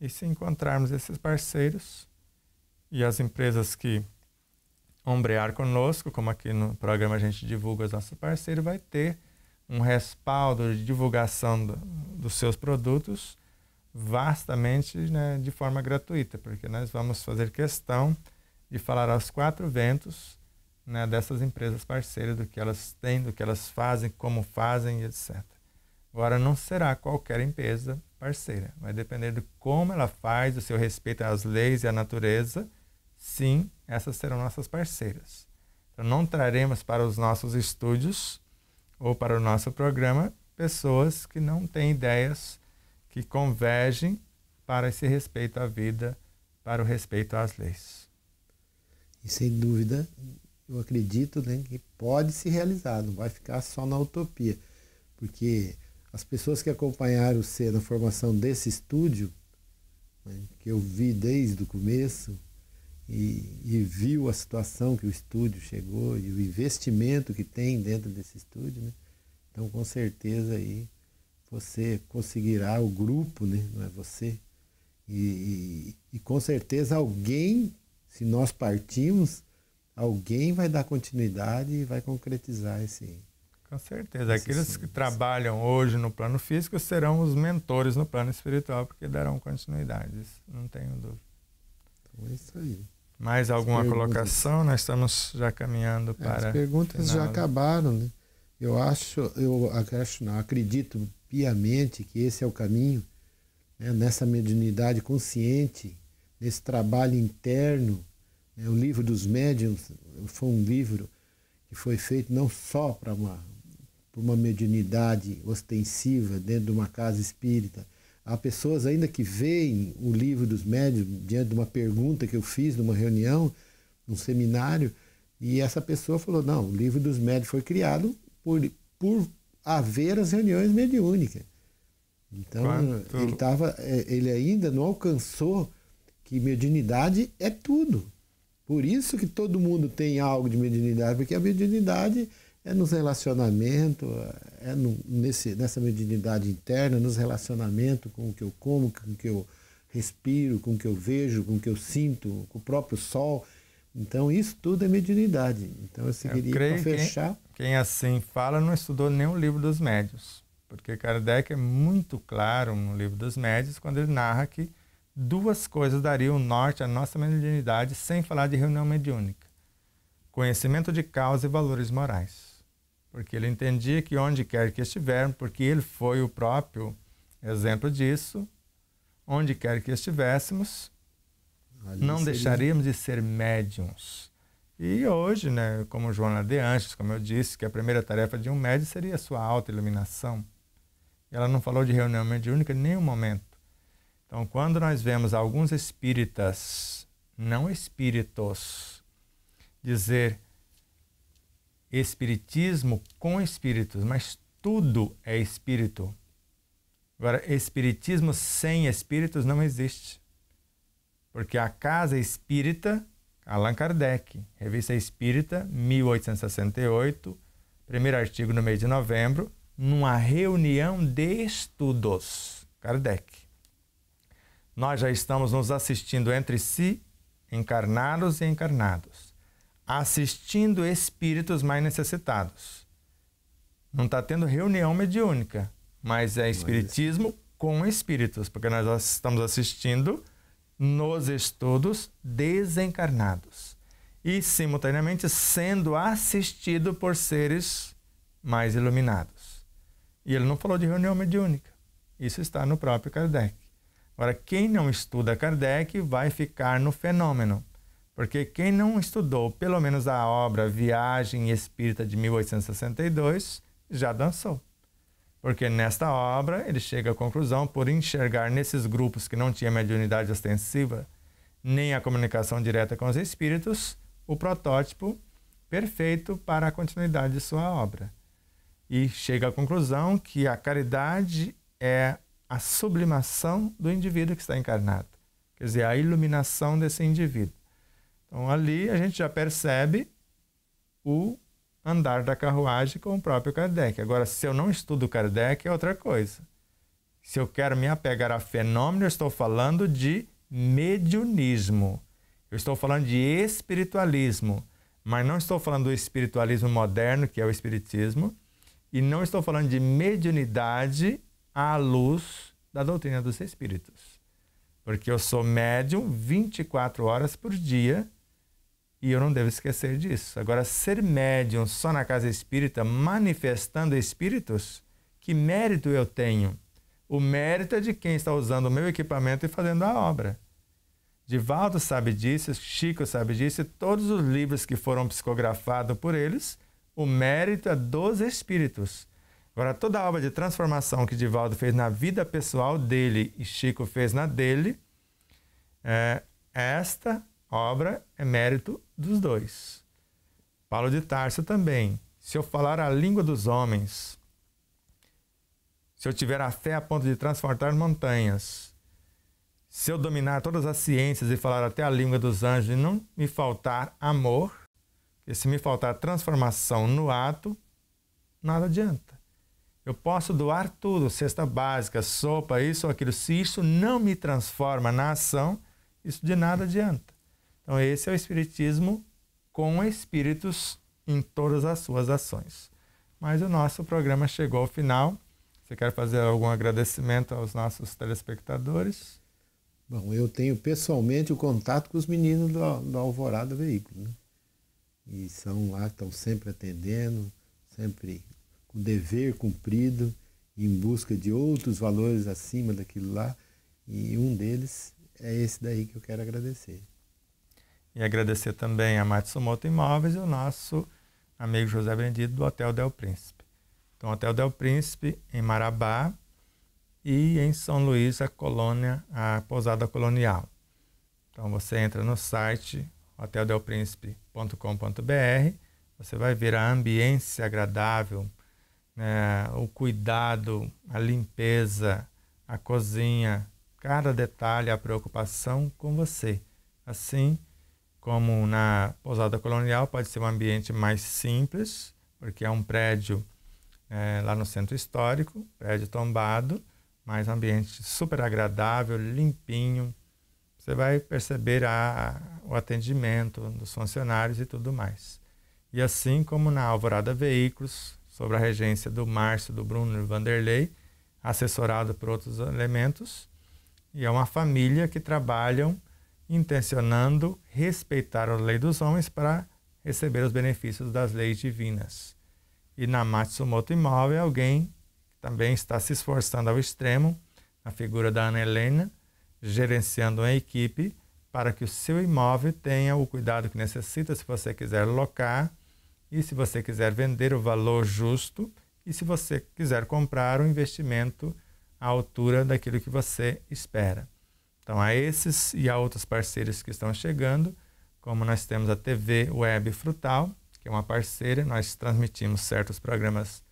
e se encontrarmos esses parceiros e as empresas que ombrear conosco, como aqui no programa a gente divulga os nossos parceiros, vai ter um respaldo de divulgação dos seus produtos vastamente, né, de forma gratuita, porque nós vamos fazer questão de falar aos 4 ventos, né, dessas empresas parceiras, do que elas têm, do que elas fazem, como fazem, etc. Agora, não será qualquer empresa parceira, vai depender de como ela faz, do seu respeito às leis e à natureza. Sim, essas serão nossas parceiras. Então, não traremos para os nossos estúdios ou para o nosso programa pessoas que não têm ideias que convergem para esse respeito à vida, para o respeito às leis. E sem dúvida, eu acredito, né, que pode se realizar, não vai ficar só na utopia, porque as pessoas que acompanharam você na formação desse estúdio, né, que eu vi desde o começo, e viu a situação que o estúdio chegou e o investimento que tem dentro desse estúdio, né? Então, com certeza aí você conseguirá, o grupo, né? Não é você, e com certeza alguém, se nós partimos, alguém vai dar continuidade e vai concretizar esse. Com certeza. Aqueles que trabalham hoje no plano físico serão os mentores no plano espiritual, porque darão continuidade, não tenho dúvida. Então é isso aí. Mais alguma colocação? Nós estamos já caminhando para... As perguntas já acabaram, né? Eu acredito piamente que esse é o caminho, né? Nessa mediunidade consciente, nesse trabalho interno, né? O livro dos médiuns foi um livro que foi feito não só para uma mediunidade ostensiva dentro de uma casa espírita. Há pessoas ainda que veem o livro dos médiuns diante de uma pergunta que eu fiz numa reunião, num seminário, e essa pessoa falou, não, o livro dos médiuns foi criado por haver as reuniões mediúnicas. Então, ele ainda não alcançou que mediunidade é tudo. Por isso que todo mundo tem algo de mediunidade, porque a mediunidade é nos relacionamentos, nessa mediunidade interna, nos relacionamentos com o que eu como, com o que eu respiro, com o que eu vejo, com o que eu sinto, com o próprio sol. Então, isso tudo é mediunidade. Então, eu seguiria para fechar. Quem assim fala não estudou nem o livro dos médiuns, porque Kardec é muito claro no livro dos médiuns quando ele narra que 2 coisas dariam norte à nossa mediunidade, sem falar de reunião mediúnica: conhecimento de causa e valores morais. Porque ele entendia que onde quer que estivermos, porque ele foi o próprio exemplo disso, onde quer que estivéssemos, não deixaríamos de ser médiuns. E hoje, né, como Joana de Anjos, como eu disse, que a primeira tarefa de um médium seria a sua autoiluminação. Ela não falou de reunião mediúnica em nenhum momento. Então, quando nós vemos alguns espíritas, não espíritos, dizer espiritismo com espíritos, mas tudo é espírito. Agora, espiritismo sem espíritos não existe. Porque a Casa Espírita, Allan Kardec, Revista Espírita, 1868, primeiro artigo no mês de novembro, numa reunião de estudos, Kardec. Nós já estamos nos assistindo entre si, encarnados e encarnados, assistindo espíritos mais necessitados. Não está tendo reunião mediúnica, mas é espiritismo com espíritos, porque nós estamos assistindo nos estudos desencarnados e, simultaneamente, sendo assistido por seres mais iluminados. E ele não falou de reunião mediúnica. Isso está no próprio Kardec. Agora, quem não estuda Kardec vai ficar no fenômeno, porque quem não estudou pelo menos a obra Viagem Espírita de 1862 já dançou. Porque nesta obra ele chega à conclusão, por enxergar nesses grupos que não tinha mediunidade ostensiva, nem a comunicação direta com os espíritos, o protótipo perfeito para a continuidade de sua obra. E chega à conclusão que a caridade é a sublimação do indivíduo que está encarnado. Quer dizer, a iluminação desse indivíduo. Então ali a gente já percebe o andar da carruagem com o próprio Kardec. Agora, se eu não estudo Kardec, é outra coisa. Se eu quero me apegar a fenômeno, eu estou falando de mediunismo. Eu estou falando de espiritualismo, mas não estou falando do espiritualismo moderno, que é o espiritismo, e não estou falando de mediunidade à luz da doutrina dos espíritos. Porque eu sou médium 24 horas por dia e eu não devo esquecer disso. Agora, ser médium só na casa espírita, manifestando espíritos, que mérito eu tenho? O mérito é de quem está usando o meu equipamento e fazendo a obra. Divaldo sabe disso, Chico sabe disso, e todos os livros que foram psicografados por eles, o mérito é dos espíritos. Agora, toda a obra de transformação que Divaldo fez na vida pessoal dele e Chico fez na dele, esta obra é mérito dos dois. Paulo de Tarso também. Se eu falar a língua dos homens, se eu tiver a fé a ponto de transportar montanhas, se eu dominar todas as ciências e falar até a língua dos anjos e não me faltar amor, porque se me faltar transformação no ato, nada adianta. Eu posso doar tudo, cesta básica, sopa, isso ou aquilo. Se isso não me transforma na ação, isso de nada adianta. Então esse é o espiritismo com espíritos em todas as suas ações. Mas o nosso programa chegou ao final. Você quer fazer algum agradecimento aos nossos telespectadores? Bom, eu tenho pessoalmente o contato com os meninos do Alvorada Veículo, né? E são lá, estão sempre atendendo, sempre com o dever cumprido, em busca de outros valores acima daquilo lá. E um deles é esse daí que eu quero agradecer. E agradecer também a Matsumoto Imóveis e o nosso amigo José Benedito do Hotel Del Príncipe. Então, Hotel Del Príncipe em Marabá e em São Luís, a Pousada Colonial. Então, você entra no site hoteldelpríncipe.com.br, você vai ver a ambiência agradável, né, o cuidado, a limpeza, a cozinha, cada detalhe, a preocupação com você. Assim como na Pousada Colonial, pode ser um ambiente mais simples, porque é um prédio lá no centro histórico, prédio tombado, mas um ambiente super agradável, limpinho. Você vai perceber o atendimento dos funcionários e tudo mais. E assim como na Alvorada Veículos, sob a regência do Márcio, do Bruno e do Vanderlei, assessorado por outros elementos, e é uma família que trabalham intencionando respeitar a lei dos homens para receber os benefícios das leis divinas. E na Matsumoto Imóvel é alguém que também está se esforçando ao extremo, na figura da Ana Helena, gerenciando uma equipe para que o seu imóvel tenha o cuidado que necessita se você quiser locar e se você quiser vender o valor justo e se você quiser comprar, um investimento à altura daquilo que você espera. Então, a esses e a outros parceiros que estão chegando, como nós temos a TV Web Frutal, que é uma parceira, nós transmitimos certos programas,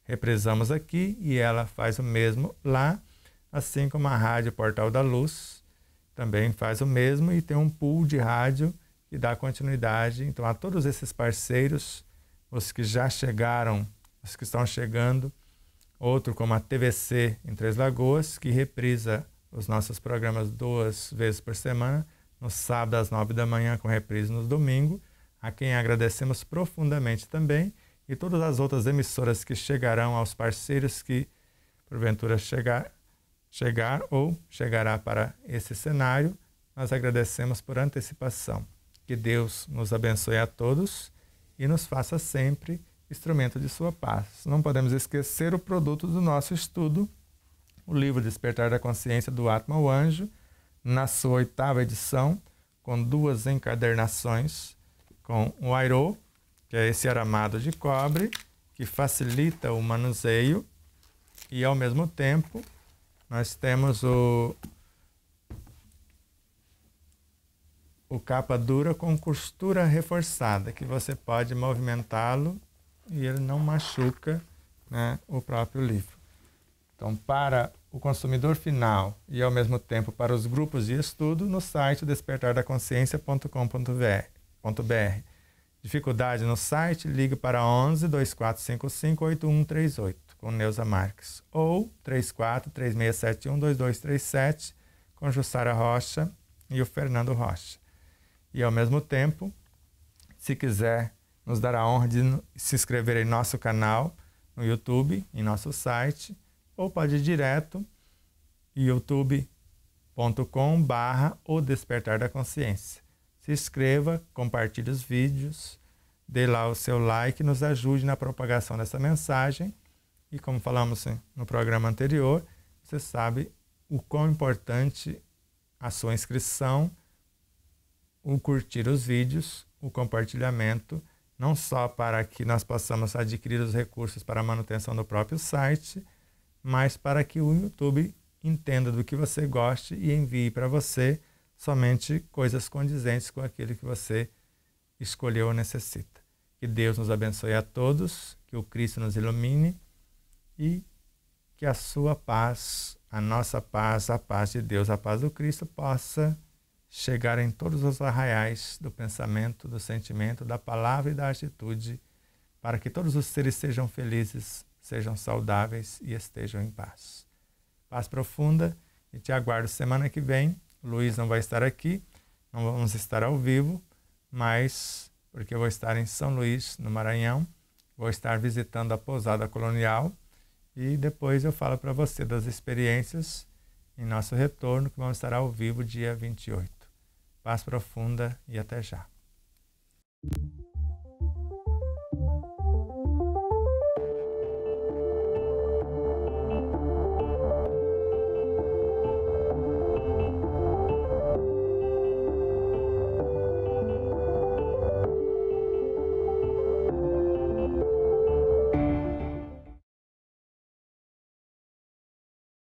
reprisamos aqui e ela faz o mesmo lá, assim como a Rádio Portal da Luz também faz o mesmo e tem um pool de rádio que dá continuidade. Então, a todos esses parceiros, os que já chegaram, os que estão chegando, outro como a TVC em Três Lagoas, que reprisa os nossos programas 2 vezes por semana, no sábado às 9 da manhã, com reprise no domingo, a quem agradecemos profundamente também, e todas as outras emissoras que chegarão aos parceiros que, porventura, chegar ou chegará para esse cenário, nós agradecemos por antecipação. Que Deus nos abençoe a todos e nos faça sempre instrumento de sua paz. Não podemos esquecer o produto do nosso estudo, o livro Despertar da Consciência do Atma ao Anjo, na sua 8ª edição, com 2 encadernações, com o airô, que é esse aramado de cobre, que facilita o manuseio, e ao mesmo tempo nós temos o capa dura com costura reforçada, que você pode movimentá-lo e ele não machuca, né, o próprio livro. Então, para o consumidor final e ao mesmo tempo para os grupos de estudo, no site despertardaconsciência.com.br. Dificuldade no site? Ligue para 11 2455 8138 com Neuza Marques ou 34 3671 2237 com Jussara Rocha e o Fernando Rocha. E ao mesmo tempo, se quiser nos dar a honra de se inscrever em nosso canal no YouTube, em nosso site, ou pode ir direto youtube.com/O Despertar da Consciência. Se inscreva, compartilhe os vídeos, dê lá o seu like, nos ajude na propagação dessa mensagem. E como falamos no programa anterior, você sabe o quão importante a sua inscrição, o curtir os vídeos, o compartilhamento, não só para que nós possamos adquirir os recursos para a manutenção do próprio site, mas para que o YouTube entenda do que você goste e envie para você somente coisas condizentes com aquilo que você escolheu ou necessita. Que Deus nos abençoe a todos, que o Cristo nos ilumine e que a sua paz, a nossa paz, a paz de Deus, a paz do Cristo possa chegar em todos os arraiais do pensamento, do sentimento, da palavra e da atitude, para que todos os seres sejam felizes, sejam saudáveis e estejam em paz. Paz profunda, e te aguardo semana que vem. O Luiz não vai estar aqui, não vamos estar ao vivo, mas porque eu vou estar em São Luís, no Maranhão, vou estar visitando a pousada colonial e depois eu falo para você das experiências em nosso retorno, que vamos estar ao vivo dia 28. Paz profunda e até já.